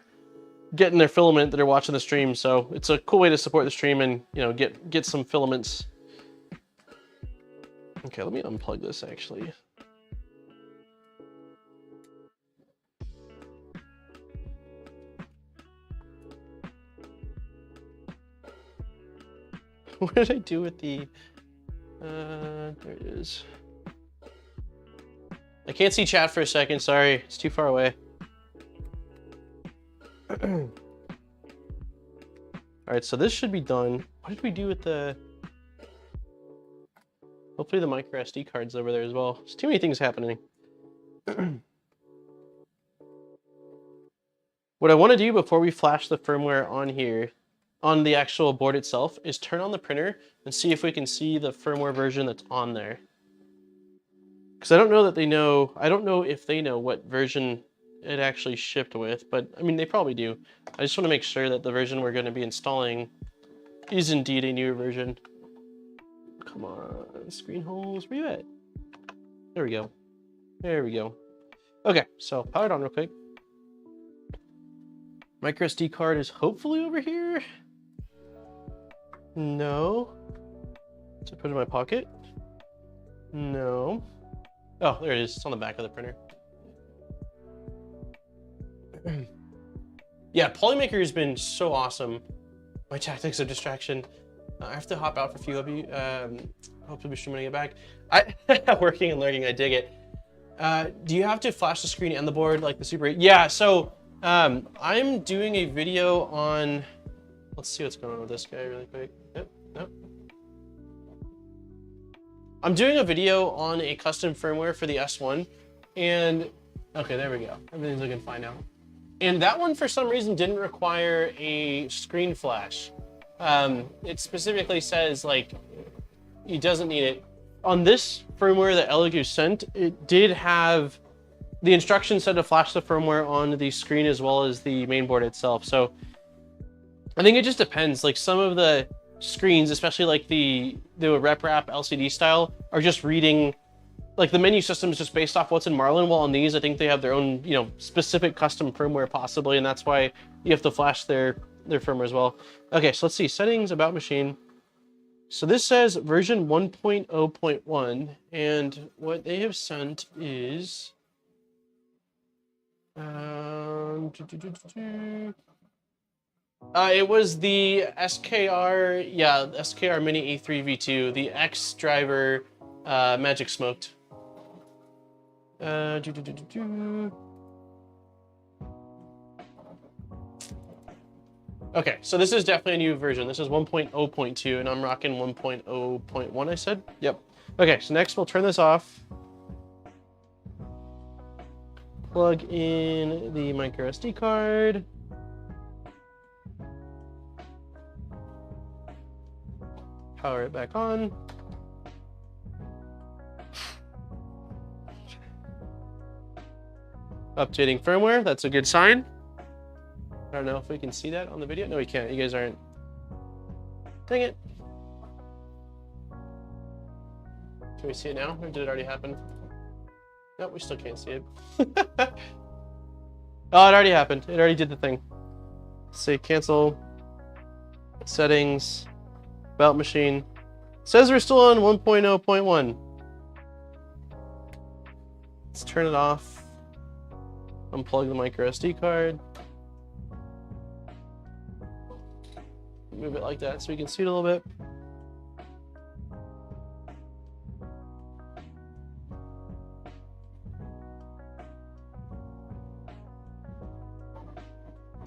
getting their filament that are watching the stream. So it's a cool way to support the stream and, you know, get some filaments. Okay, let me unplug this actually. What did I do with the, there it is. I can't see chat for a second, sorry, it's too far away. All right, so this should be done. What did we do with the, hopefully the micro SD card's over there as well. There's too many things happening. What I want to do before we flash the firmware on here, on the actual board itself, is turn on the printer and see if we can see the firmware version that's on there. Because I don't know that they know, I don't know if they know what version it actually shipped with, but I mean, they probably do. I just want to make sure that the version we're going to be installing is indeed a newer version. Come on, screen holes, where you at? There we go. There we go. Okay, so power it on real quick. Micro SD card is hopefully over here. No. So put it in my pocket. No. Oh, there it is. It's on the back of the printer. Yeah, Polymaker has been so awesome. My tactics of distraction. I have to hop out for a few of you. Hope to be streaming when I get back. Working and learning, I dig it. Do you have to flash the screen and the board like the Super 8? Yeah, so I'm doing a video on, let's see what's going on with this guy really quick. Yep, nope. I'm doing a video on a custom firmware for the S1, and okay, there we go. Everything's looking fine now. And that one, for some reason, didn't require a screen flash. It specifically says, like, it doesn't need it. On this firmware that Elegoo sent, it did have the instructions said to flash the firmware on the screen as well as the mainboard itself. So I think it just depends. Like, some of the screens, especially like the RepRap LCD style, are just reading, like, the menu system is just based off what's in Marlin, while on these I think they have their own, you know, specific custom firmware possibly, and that's why you have to flash their firmware as well. Okay, so let's see, settings, about machine. So this says version 1.0.1, and what they have sent is it was the SKR, yeah, SKR Mini A3 V2, the X driver Magic Smoked. Okay, so this is definitely a new version. This is 1.0.2, and I'm rocking 1.0.1, I said? Yep. Okay, so next we'll turn this off. Plug in the micro SD card. Power it back on. Updating firmware, that's a good sign. I don't know if we can see that on the video. No, we can't. You guys aren't. Dang it. Can we see it now, or did it already happen? Nope, we still can't see it. Oh, it already happened. It already did the thing. Say cancel. Settings. About machine. It says we're still on 1.0.1. Let's turn it off. Unplug the micro SD card. Move it like that so we can see it a little bit.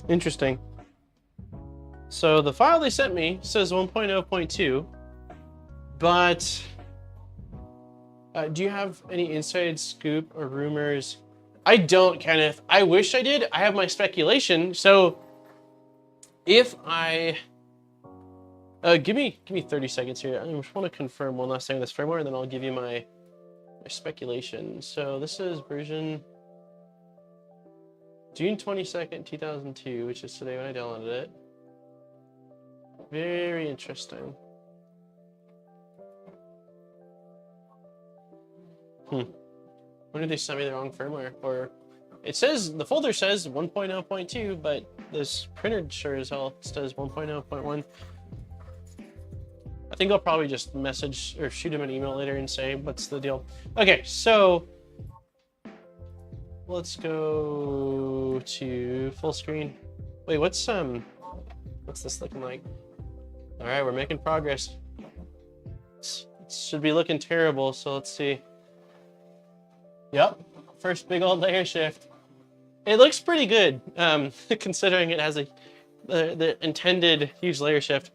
Interesting. So the file they sent me says 1.0.2, but do you have any inside scoop or rumors? I don't, Kenneth. I wish I did. I have my speculation. So if I give me 30 seconds here. I just want to confirm one last thing with this firmware, and then I'll give you my speculation. So this is version June 22nd, 2002, which is today when I downloaded it. Very interesting. When did they send me the wrong firmware? Or it says, the folder says 1.0.2, but this printer sure as hell says 1.0.1. I think I'll probably just message or shoot him an email later and say, what's the deal? Okay, so let's go to full screen. Wait, what's this looking like? All right, we're making progress. It should be looking terrible, so let's see. Yep, first big old layer shift. It looks pretty good, considering it has the intended huge layer shift.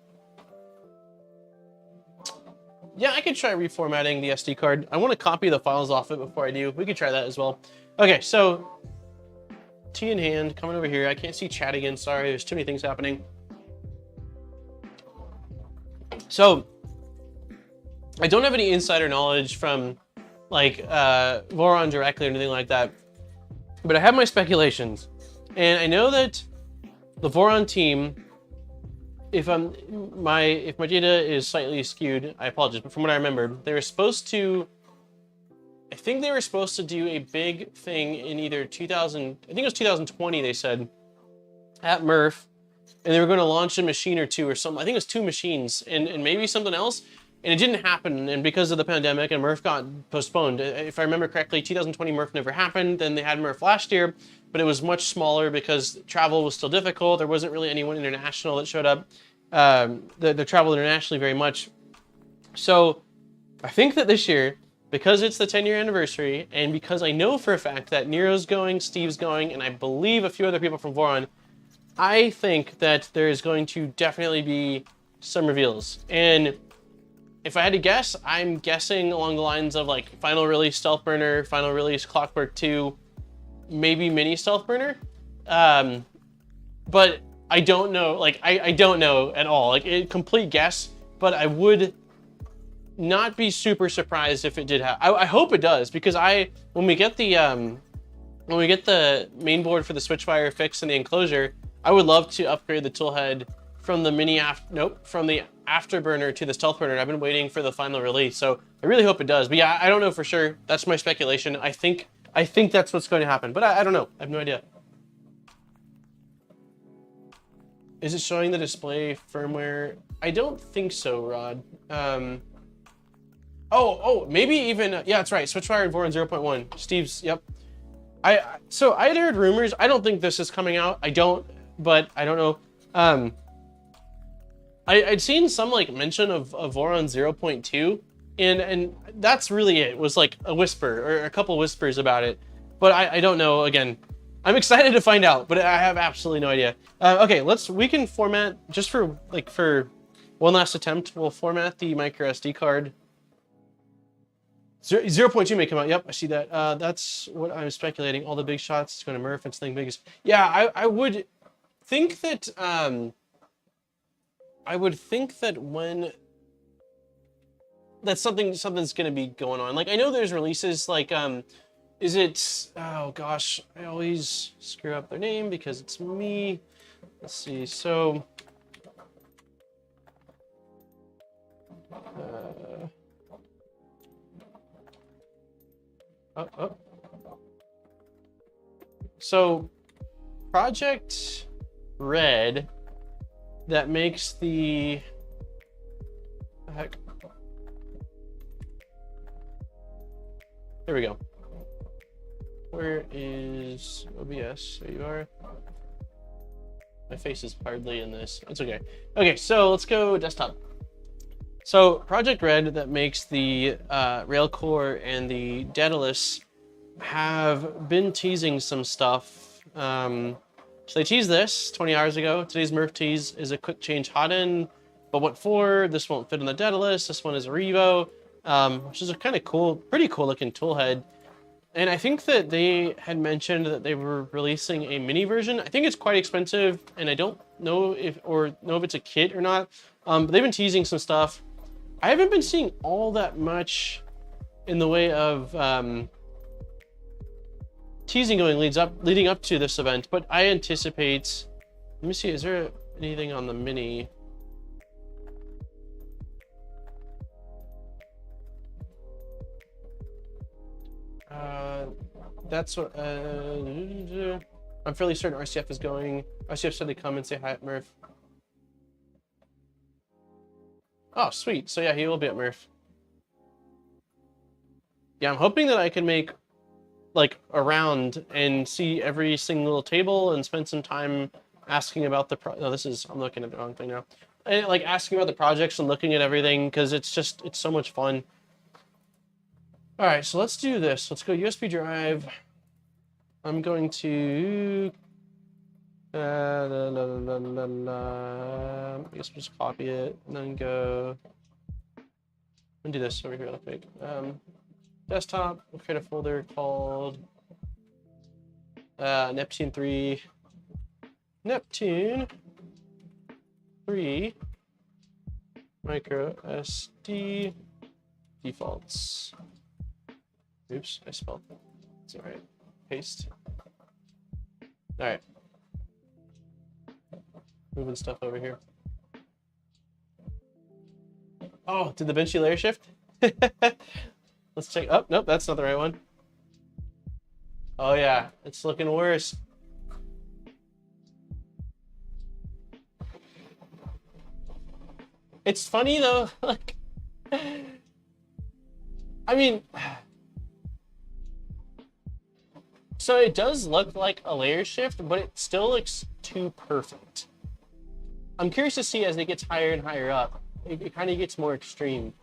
Yeah, I could try reformatting the SD card. I want to copy the files off it before I do. We could try that as well. Okay, so T in hand, coming over here. I can't see chat again. Sorry, there's too many things happening. So I don't have any insider knowledge from like Voron directly or anything like that, but I have my speculations, and I know that the Voron team, if my data is slightly skewed, I apologize, but from what I remember, they were supposed to, I think they were supposed to do a big thing in either 2000, I think it was 2020, they said, at Murph, and they were going to launch a machine or two or something. I think it was 2 machines and maybe something else, and it didn't happen. And because of the pandemic, and Murph got postponed. If I remember correctly, 2020 Murph never happened. Then they had Murph last year, but it was much smaller because travel was still difficult. There wasn't really anyone international that showed up. They traveled internationally very much. So I think that this year, because it's the 10-year anniversary, and because I know for a fact that Nero's going, Steve's going, and I believe a few other people from Voron, I think that there is going to definitely be some reveals. And if I had to guess, I'm guessing along the lines of like final release Stealth Burner, final release Clockwork 2, maybe mini Stealth Burner. But I don't know, like I don't know at all. Like a complete guess, but I would not be super surprised if it did happen. I hope it does, because when we get the mainboard for the Switchwire fixed in the enclosure, I would love to upgrade the toolhead from the from the afterburner to the stealth burner. I've been waiting for the final release, so I really hope it does. But yeah, I don't know for sure. That's my speculation. I think that's what's going to happen, but I don't know. I have no idea. Is it showing the display firmware? I don't think so, Rod. Oh, maybe even, yeah, that's right. Switchwire and Voron 0.1. Steve's, yep. So I had heard rumors. I don't think this is coming out. I don't know. I'd seen some like mention of Voron 0.2, and that's really it. It was like a whisper or a couple whispers about it, but I don't know. Again, I'm excited to find out, but I have absolutely no idea. Okay, we can format just for one last attempt. We'll format the micro SD card. 0.2 may come out. Yep, I see that. That's what I'm speculating. All the big shots. It's going to Murph and something biggest. Yeah, I would think that. I would think that something's going to be going on. Like I know there's releases like is it? Oh gosh, I always screw up their name because it's me. Let's see. So. So, Project Red, that makes the heck. There we go. Where is OBS? There you are. My face is hardly in this. It's okay. Okay, so let's go desktop. So Project Red, that makes the rail core and the Daedalus, have been teasing some stuff. So they teased this 20 hours ago. Today's Murph tease is a quick change hot end, but what for? This won't fit on the Daedalus. This one is a Revo, which is a kind of cool, pretty cool looking toolhead. And I think that they had mentioned that they were releasing a mini version. I think it's quite expensive, and I don't know if it's a kit or not. But they've been teasing some stuff. I haven't been seeing all that much in the way of teasing leading up to this event, but I anticipate. Let me see. Is there anything on the mini? That's what. I'm fairly certain RCF is going. RCF said they come and say hi at Murph. Oh, sweet. So yeah, he will be at Murph. Yeah, I'm hoping that I can make like a round and see every single table and spend some time asking about the I'm looking at the wrong thing now. And like asking about the projects and looking at everything, because it's so much fun. All right, so let's do this. Let's go USB drive. I'm going to I guess we'll just copy it and then go and do this over here real quick. Desktop, we'll create a folder called Neptune 3 micro SD defaults. Oops, I spelled that. It's all right. Paste. All right. Moving stuff over here. Oh, did the Benchy layer shift? Let's check. Oh, nope, that's not the right one. Oh yeah, it's looking worse. It's funny though, like, I mean, so it does look like a layer shift, but it still looks too perfect. I'm curious to see as it gets higher and higher up, it kind of gets more extreme.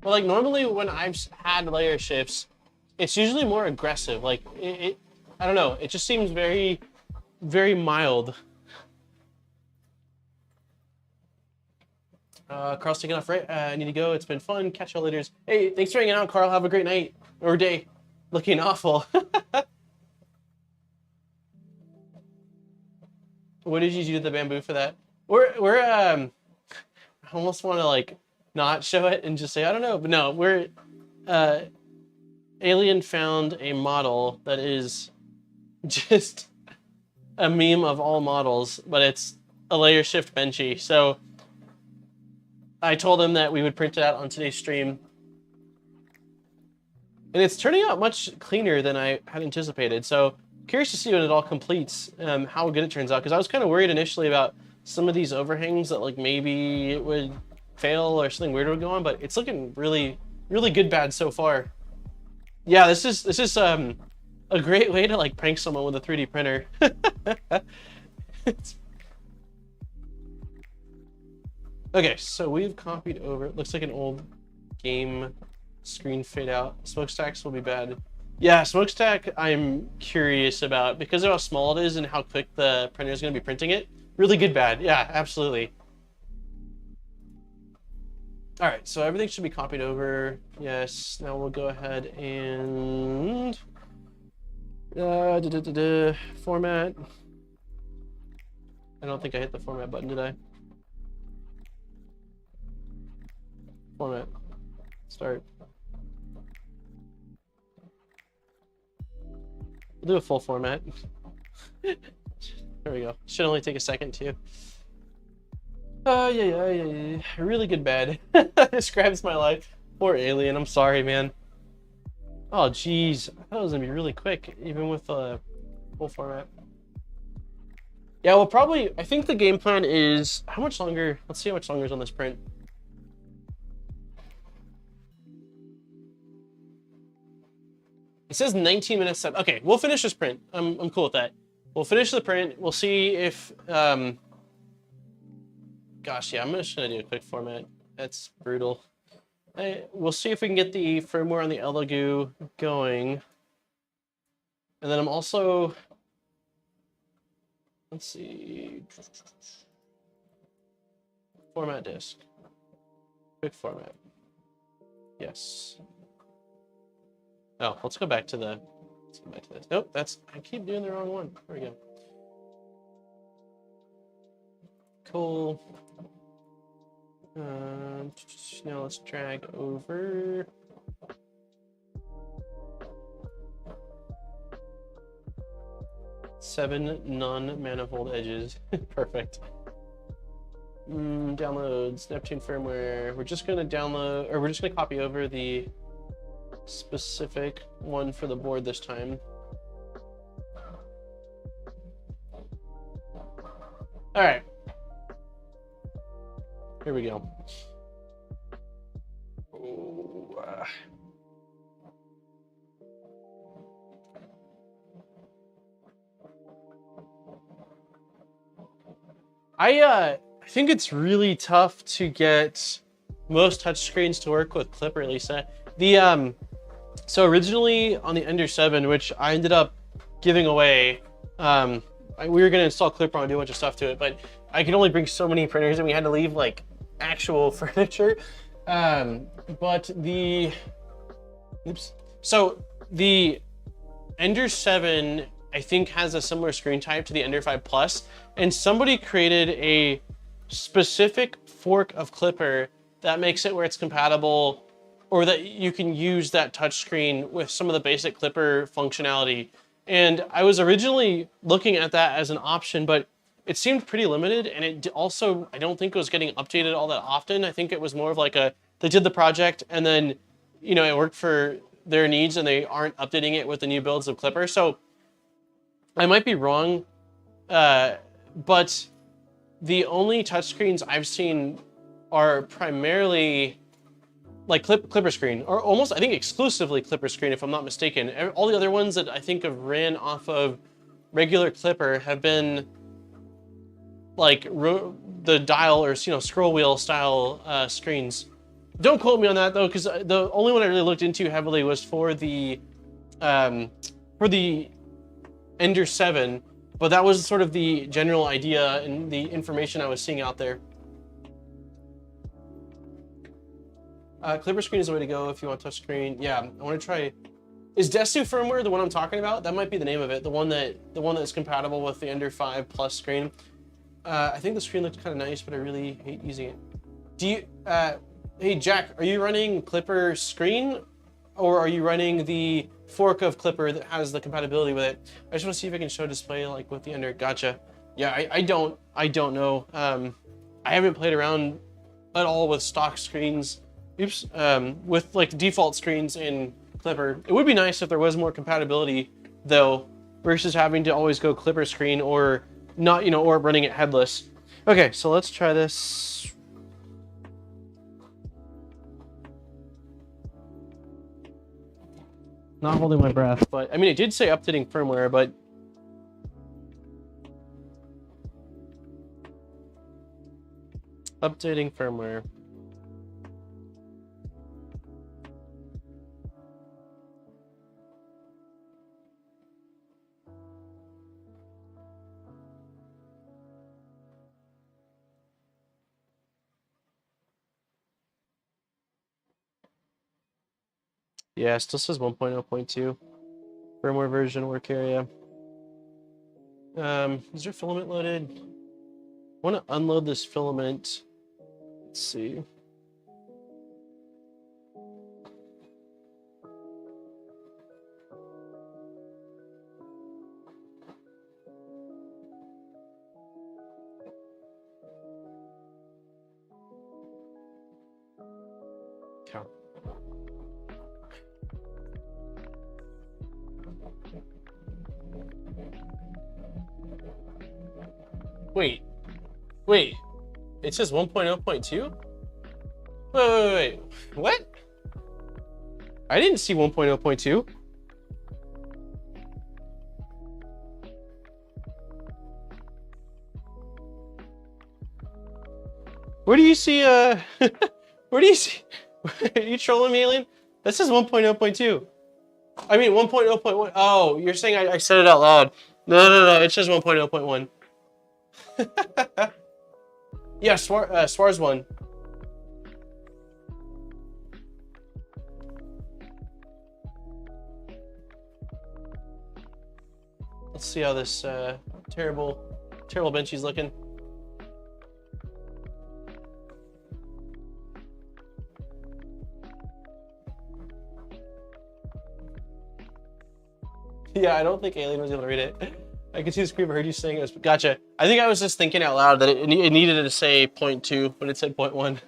But like normally when I've had layer shifts, it's usually more aggressive. Like I don't know, it just seems very, very mild. Carl's taking off, right? I need to go. It's been fun. Catch y'all later. Hey, thanks for hanging out, Carl. Have a great night or day. Looking awful. What did you do to the bamboo for that? I almost want to like not show it and just say, I don't know, but no, Alien found a model that is just a meme of all models, but it's a layer shift Benchy. So I told him that we would print it out on today's stream. And it's turning out much cleaner than I had anticipated. So curious to see when it all completes, how good it turns out. Because I was kind of worried initially about some of these overhangs that like maybe it would fail or something weird would go on, but it's looking really, really good bad so far. Yeah, this is a great way to like prank someone with a 3D printer. Okay, so we've copied over, it looks like an old game screen fade out. Smokestacks will be bad. Yeah, smokestack I'm curious about because of how small it is and how quick the printer is going to be printing it. Really good bad, yeah, absolutely. All right, so everything should be copied over. Yes, now we'll go ahead and format. I don't think I hit the format button, did I? Format. Start. We'll do a full format. There we go. Should only take a second too. Yeah. Really good bed. Describes my life. Poor Alien. I'm sorry, man. Oh, geez. I thought it was gonna be really quick, even with a full format. Yeah, well, probably. I think the game plan is how much longer. Let's see how much longer is on this print. It says 19 minutes. Okay, we'll finish this print. I'm cool with that. We'll finish the print. We'll see if. Gosh, yeah, I'm just gonna do a quick format. That's brutal. We'll see if we can get the firmware on the Elegoo going. And then I'm also. Let's see. Format disk. Quick format. Yes. Oh, let's go back to the. Let's go back to this. Nope, I keep doing the wrong one. There we go. Cool. Now let's drag over. Seven non-manifold edges. Perfect. Downloads, Neptune firmware. We're just gonna download, or we're just gonna copy over the specific one for the board this time. All right. Here we go. I think it's really tough to get most touchscreens to work with Clipper, Lisa. So originally on the Ender 7, which I ended up giving away, we were gonna install Clipper and do a bunch of stuff to it, but I could only bring so many printers and we had to leave like actual furniture. But so the Ender 7, I think, has a similar screen type to the Ender 5 Plus, and somebody created a specific fork of Clipper that makes it where it's compatible, or that you can use that touchscreen with some of the basic Clipper functionality. And I was originally looking at that as an option, but it seemed pretty limited, and it also, I don't think it was getting updated all that often. I think it was more of like they did the project, and then you know, it worked for their needs and they aren't updating it with the new builds of Clipper. So I might be wrong, but the only touchscreens I've seen are primarily like Clipper screen, or almost, I think, exclusively Clipper screen, if I'm not mistaken. All the other ones that I think have ran off of regular Clipper have been like the dial or, you know, scroll wheel style screens. Don't quote me on that though, because the only one I really looked into heavily was for the Ender 7, but that was sort of the general idea and the information I was seeing out there. Clipper screen is the way to go if you want touch screen. Yeah, I want to try. Is Desu firmware the one I'm talking about? That might be the name of it. The one that's compatible with the Ender 5 Plus screen. I think the screen looks kind of nice, but I really hate using it. Do you? Hey Jack, are you running Clipper screen, or are you running the fork of Clipper that has the compatibility with it? I just want to see if I can show display like with the Ender. Gotcha. Yeah, I don't know. I haven't played around at all with stock screens. Oops. With like default screens in Clipper. It would be nice if there was more compatibility though, versus having to always go Clipper screen or not, you know, or running it headless. Okay, so let's try this. Not holding my breath, but I mean, it did say updating firmware, but updating firmware. Yeah, it still says 1.0.2 firmware version work area. Is there filament loaded? I want to unload this filament. Let's see. Okay. Wait. It says 1.0.2? Wait. What? I didn't see 1.0.2. Where do you see, where do you see? Are you trolling me, Alien? That says 1.0.2. I mean 1.0.1. Oh, you're saying I said it out loud. No. It says 1.0.1. Yeah, Swars one. Let's see how this terrible Benchy's looking. Yeah, I don't think Alien was able to read it. I could see the screen, but I heard you saying it was. Gotcha. I think I was just thinking out loud that it needed to say 0.2, but it said 0.1.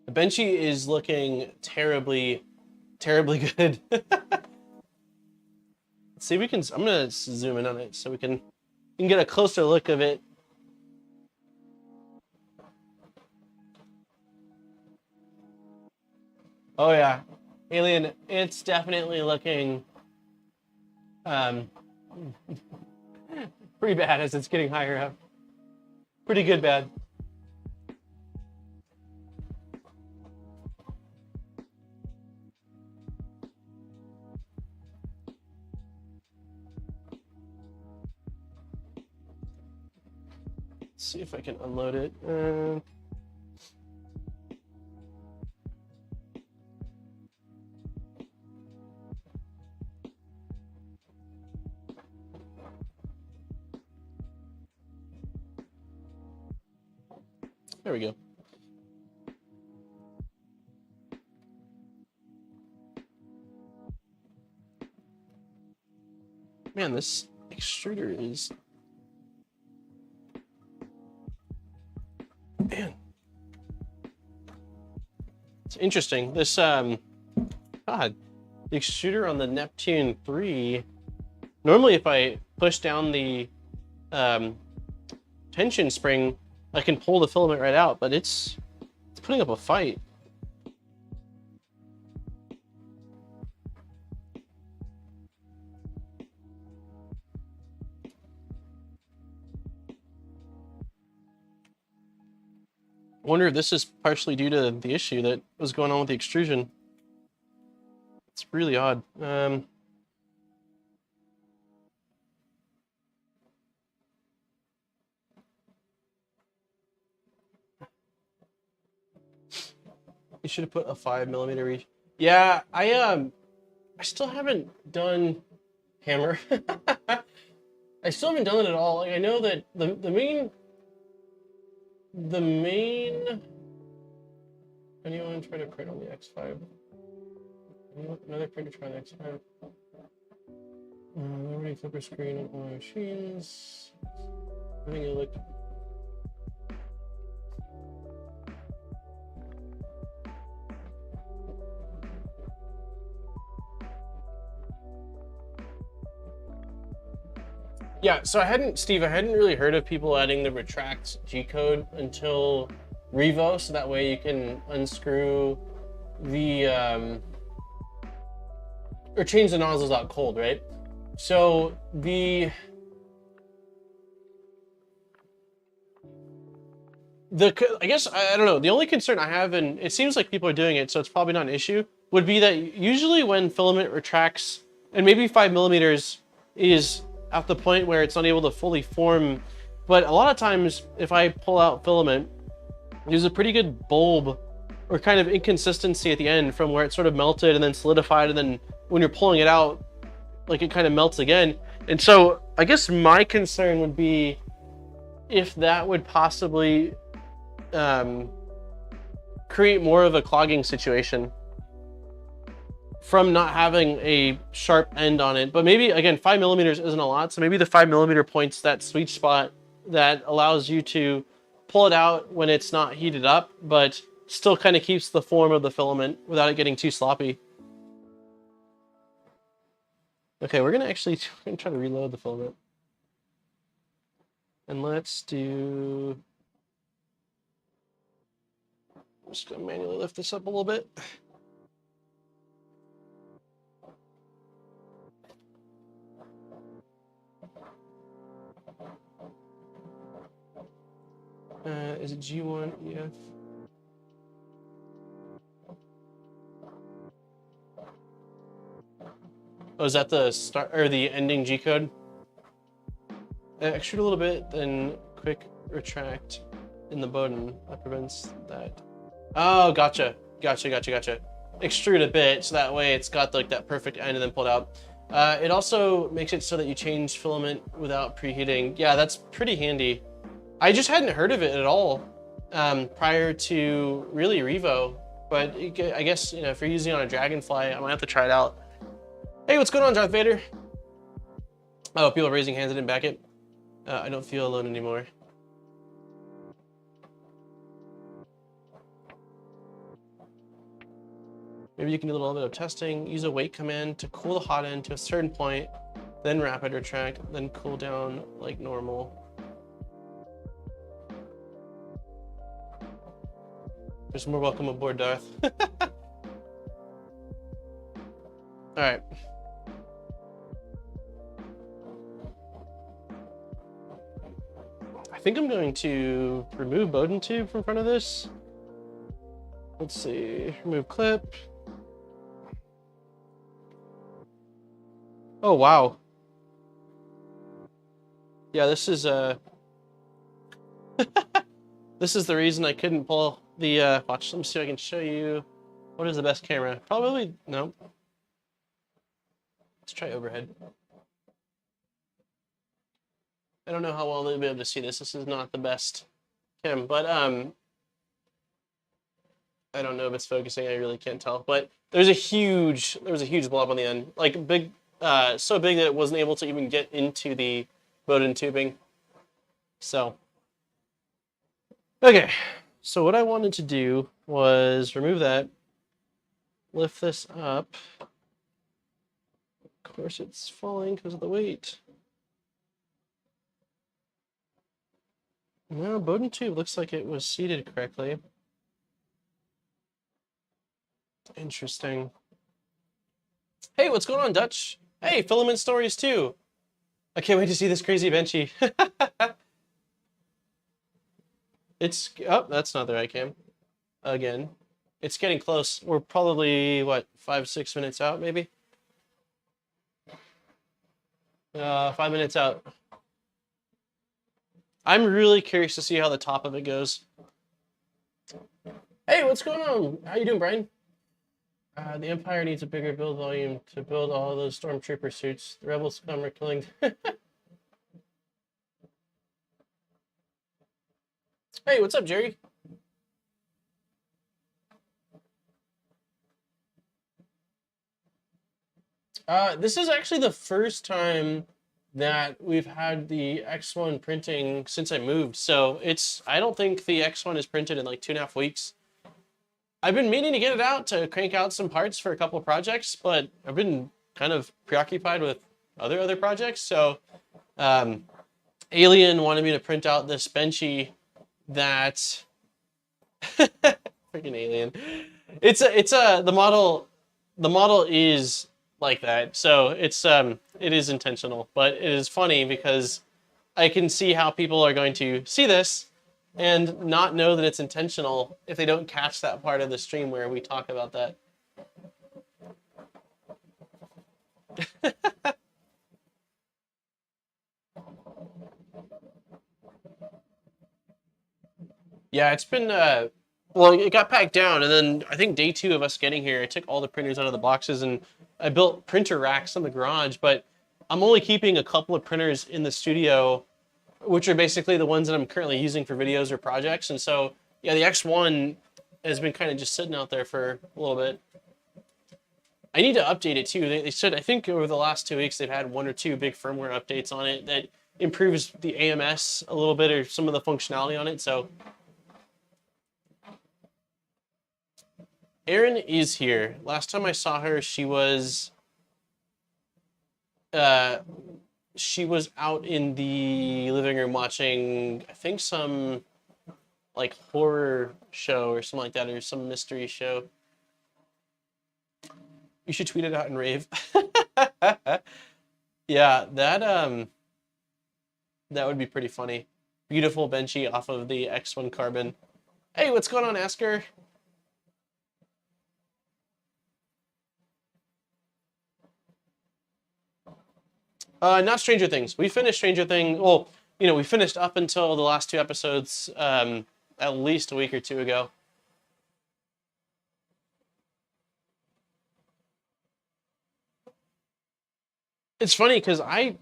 The Benchy is looking terribly good. Let's see if we can. I'm gonna zoom in on it so we can get a closer look of it. Oh yeah, Alien, it's definitely looking pretty bad as it's getting higher up. Pretty good bad. Let's see if I can unload it. There we go. Man, this extruder is... Man. It's interesting. This, God, the extruder on the Neptune 3, normally if I push down the tension spring, I can pull the filament right out, but it's putting up a fight. I wonder if this is partially due to the issue that was going on with the extrusion. It's really odd. You should have put a 5mm reach. Yeah, I still haven't done hammer. I still haven't done it at all. Like, I know that the main. Anyone try to print on the X5? Another printer try on the X5. Already flipper screen on all my machines. I think it looked. Yeah, so Steve, I hadn't really heard of people adding the retract G-code until Revo, so that way you can unscrew the, or change the nozzles out cold, right? So I guess, I don't know, the only concern I have, and it seems like people are doing it, so it's probably not an issue, would be that usually when filament retracts, and maybe 5mm is at the point where it's not able to fully form, but a lot of times if I pull out filament, there's a pretty good bulb or kind of inconsistency at the end from where it sort of melted and then solidified, and then when you're pulling it out, like it kind of melts again. And so I guess my concern would be if that would possibly create more of a clogging situation from not having a sharp end on it. But maybe, again, 5mm isn't a lot, so maybe the 5mm point's that sweet spot that allows you to pull it out when it's not heated up, but still kind of keeps the form of the filament without it getting too sloppy. Okay, we're gonna try to reload the filament. And let's do... I'm just gonna manually lift this up a little bit. Is it G1 EF? Oh, is that the start or the ending G code? Extrude a little bit, then quick retract in the button. That prevents that. Oh, gotcha. Extrude a bit, so that way it's got like that perfect end and then pulled out. It also makes it so that you change filament without preheating. Yeah, that's pretty handy. I just hadn't heard of it at all prior to really Revo, but I guess, you know, if you're using it on a Dragonfly, I might have to try it out. Hey, what's going on, Darth Vader? Oh, people are raising hands, I didn't back it. I don't feel alone anymore. Maybe you can do a little bit of testing. Use a wait command to cool the hot end to a certain point, then rapid retract, then cool down like normal. There's more. Welcome aboard, Darth. All right. I think I'm going to remove Bowden tube from front of this. Let's see, remove clip. Oh, wow. Yeah, this is this is the reason I couldn't pull the, watch, let me see if I can show you. What is the best camera? Probably, no. Let's try overhead. I don't know how well they'll be able to see this. This is not the best cam, but I don't know if it's focusing. I really can't tell. But there was a huge blob on the end, like big so big that it wasn't able to even get into the Bowden tubing. So, okay. So what I wanted to do was remove that, lift this up. Of course, it's falling because of the weight. No, Bowden tube looks like it was seated correctly. Interesting. Hey, what's going on, Dutch? Hey, Filament Stories too. I can't wait to see this crazy Benchy. It's, oh, that's not the right cam. Again. It's getting close. We're probably, what, 5-6 minutes out, maybe? 5 minutes out. I'm really curious to see how the top of it goes. Hey, what's going on? How you doing, Brian? The Empire needs a bigger build volume to build all those Stormtrooper suits. The Rebels come are killing. Hey, what's up, Jerry? This is actually the first time that we've had the X1 printing since I moved. So I don't think the X1 is printed in like 2.5 weeks. I've been meaning to get it out to crank out some parts for a couple of projects, but I've been kind of preoccupied with other projects. So Alien wanted me to print out this Benchy that freaking Alien. The model is like that. So it is intentional, but it is funny because I can see how people are going to see this and not know that it's intentional if they don't catch that part of the stream where we talk about that. Yeah, it's been, well, it got packed down, and then I think day 2 of us getting here, I took all the printers out of the boxes and I built printer racks in the garage, but I'm only keeping a couple of printers in the studio, which are basically the ones that I'm currently using for videos or projects. And so, yeah, the X1 has been kind of just sitting out there for a little bit. I need to update it too. They said, I think over the last 2 weeks, they've had 1 or 2 big firmware updates on it that improves the AMS a little bit or some of the functionality on it. So Erin is here. Last time I saw her, she was out in the living room watching, I think, some like horror show or something like that, or some mystery show. You should tweet it out and rave. Yeah, that would be pretty funny. Beautiful Benchy off of the X1 Carbon. Hey, what's going on, Asker? Not Stranger Things. We finished Stranger Things. Well, you know, we finished up until the last 2 episodes at least a week or 2 ago. It's funny because oh,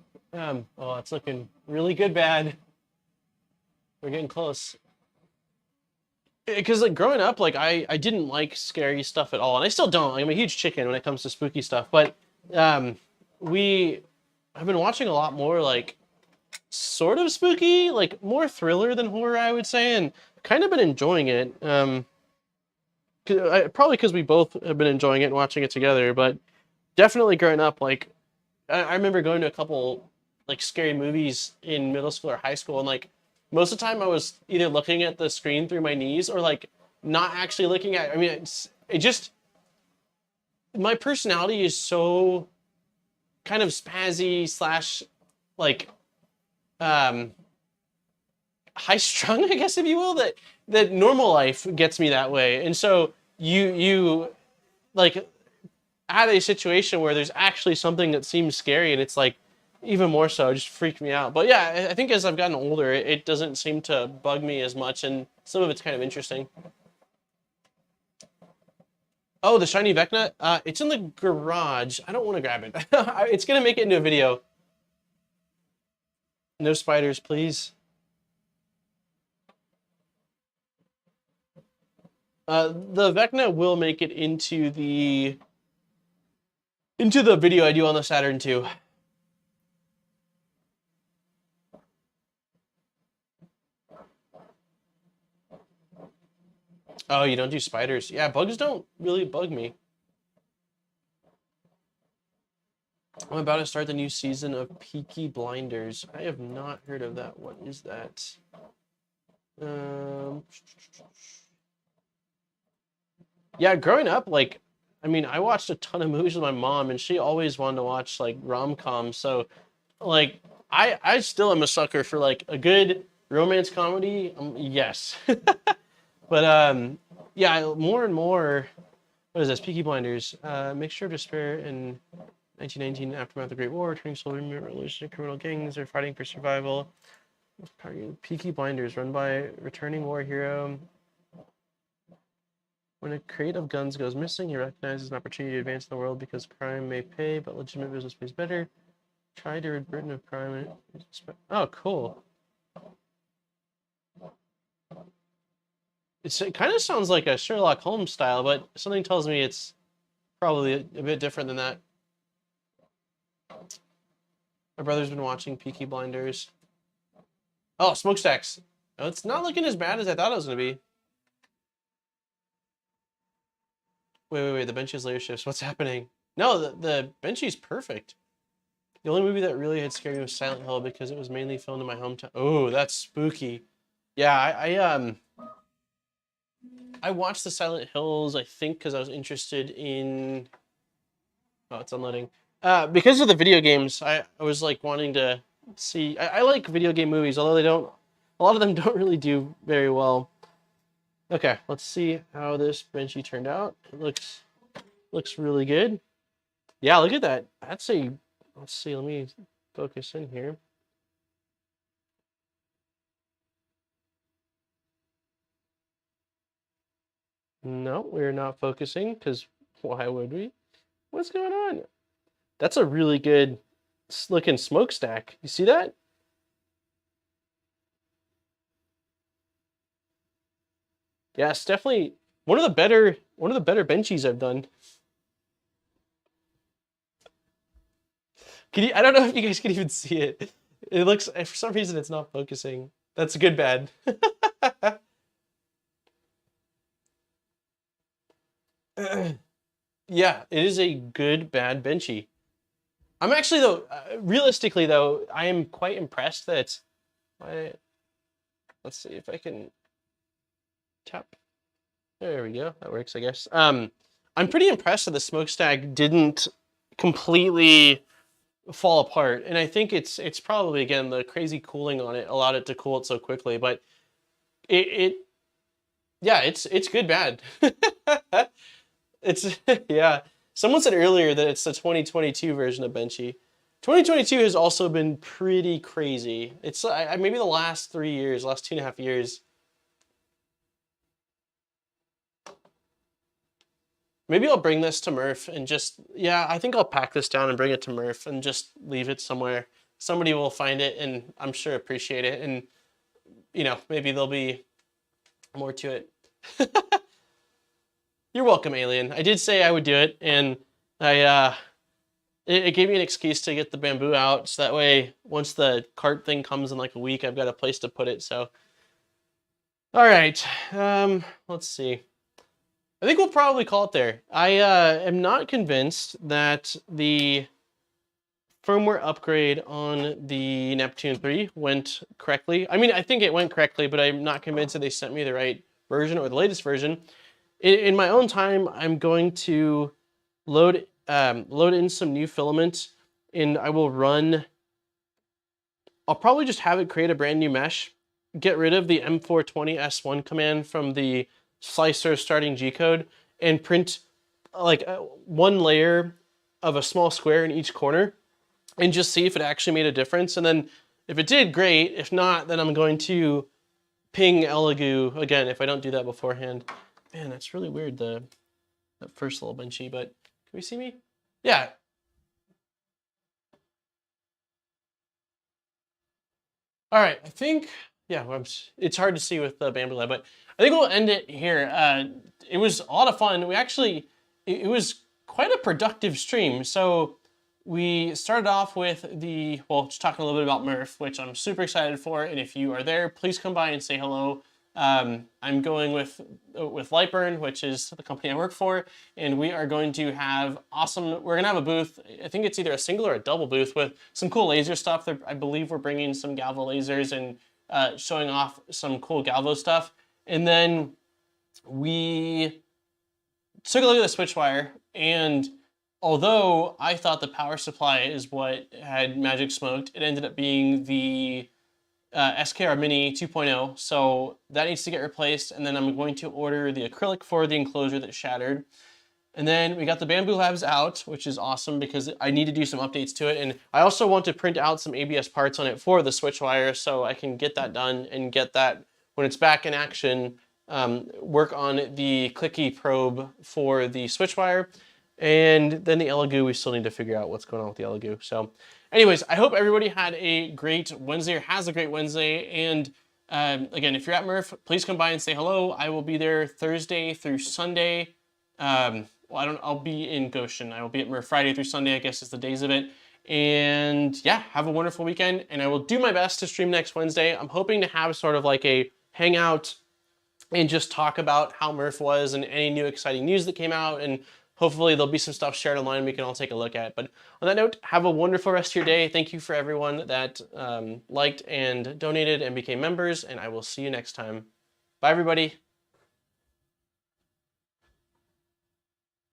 it's looking really good, bad. We're getting close. Because like growing up, like I didn't like scary stuff at all, and I still don't. I'm a huge chicken when it comes to spooky stuff. But I've been watching a lot more like sort of spooky, like more thriller than horror, I would say, and kind of been enjoying it. Probably because we both have been enjoying it and watching it together. But definitely growing up, like I remember going to a couple like scary movies in middle school or high school, and like most of the time I was either looking at the screen through my knees or like not actually looking at. I mean, my personality is so kind of spazzy slash like high strung, I guess, if you will, that normal life gets me that way. And so you like at a situation where there's actually something that seems scary and it's like even more so, it just freaked me out. But yeah, I think as I've gotten older, it doesn't seem to bug me as much, and some of it's kind of interesting. Oh, the shiny Vecna? It's in the garage. I don't want to grab it. It's going to make it into a video. No spiders, please. The Vecna will make it into the into the video I do on the Saturn II. Oh, you don't do spiders? Yeah, bugs don't really bug me. I'm about to start the new season of Peaky Blinders. I have not heard of that. What is that? Yeah, growing up, like, I mean, I watched a ton of movies with my mom, and she always wanted to watch, like, rom-coms. So, like, I still am a sucker for, like, a good romance comedy. Yes. But, yeah, more and more, what is this? Peaky Blinders. Mixture of despair in 1919, aftermath of the Great War, turning soldier revolutionary criminal gangs are fighting for survival. Peaky Blinders, run by returning war hero. When a crate of guns goes missing, he recognizes an opportunity to advance in the world because crime may pay, but legitimate business pays better. Try to rid Britain of crime. Oh, cool. It kind of sounds like a Sherlock Holmes style, but something tells me it's probably a bit different than that. My brother's been watching Peaky Blinders. Oh, smokestacks. Oh, it's not looking as bad as I thought it was going to be. Wait. The Benchy's layer shifts. What's happening? No, the Benchy's perfect. The only movie that really had scared me was Silent Hill because it was mainly filmed in my hometown. Oh, that's spooky. Yeah, I watched the Silent Hills, I think, because I was interested in... Oh, it's unloading. Because of the video games, I was like wanting to see... I like video game movies, although they don't... A lot of them don't really do very well. Okay, let's see how this Benchy turned out. It looks really good. Yeah, look at that. That's a... Let's see, let me focus in here. No, we're not focusing, because why would we? What's going on? That's a really good looking smokestack. You see that? Yeah, it's definitely one of the better Benchies I've done. I don't know if you guys can even see it. It looks, for some reason it's not focusing. That's good bad. Yeah, it is a good bad Benchy. I'm actually, though, realistically though, I am quite impressed that let's see if I can tap. There we go. That works, I guess. I'm pretty impressed that the smokestack didn't completely fall apart, and I think it's probably, again, the crazy cooling on it allowed it to cool it so quickly. But yeah, it's good bad. It's yeah. Someone said earlier that it's the 2022 version of Benchy. 2022 has also been pretty crazy. It's maybe the last 3 years, last 2.5 years. Maybe I'll bring this to Murph and just, yeah, I think I'll pack this down and bring it to Murph and just leave it somewhere. Somebody will find it and I'm sure appreciate it. And, you know, maybe there'll be more to it. You're welcome, Alien. I did say I would do it, and it gave me an excuse to get the bamboo out, so that way, once the cart thing comes in like a week, I've got a place to put it, so. All right, let's see. I think we'll probably call it there. I am not convinced that the firmware upgrade on the Neptune 3 went correctly. I mean, I think it went correctly, but I'm not convinced that they sent me the right version or the latest version. In my own time, I'm going to load in some new filament, and I will run. I'll probably just have it create a brand new mesh, get rid of the M420S1 command from the slicer starting G code, and print like one layer of a small square in each corner, and just see if it actually made a difference. And then if it did, great. If not, then I'm going to ping Elegoo again if I don't do that beforehand. Man, that's really weird, that first little Benchy, but can we see me? Yeah. All right, I think, yeah, it's hard to see with the bamboo light, but I think we'll end it here. It was a lot of fun. We actually, it was quite a productive stream. So we started off with just talking a little bit about Murph, which I'm super excited for. And if you are there, please come by and say hello. I'm going with Lightburn, which is the company I work for, and we are going to have we're going to have a booth. I think it's either a single or a double booth with some cool laser stuff. I believe we're bringing some Galvo lasers and showing off some cool Galvo stuff. And then we took a look at the Switchwire, and although I thought the power supply is what had magic smoked, it ended up being the SKR Mini 2.0, so that needs to get replaced, and then I'm going to order the acrylic for the enclosure that shattered. And then we got the Bamboo Labs out, which is awesome because I need to do some updates to it, and I also want to print out some ABS parts on it for the Switchwire so I can get that done and get that, when it's back in action, work on the clicky probe for the Switchwire. And then the Elegoo, we still need to figure out what's going on with the Elegoo. So anyways, I hope everybody had a great Wednesday or has a great Wednesday. And again, if you're at Murph, please come by and say hello. I will be there Thursday through Sunday. I'll be in Goshen. I will be at Murph Friday through Sunday, I guess is the days of it. And yeah, have a wonderful weekend. And I will do my best to stream next Wednesday. I'm hoping to have sort of like a hangout and just talk about how Murph was and any new exciting news that came out, and hopefully there'll be some stuff shared online we can all take a look at. But on that note, have a wonderful rest of your day. Thank you for everyone that liked and donated and became members, and I will see you next time. Bye, everybody.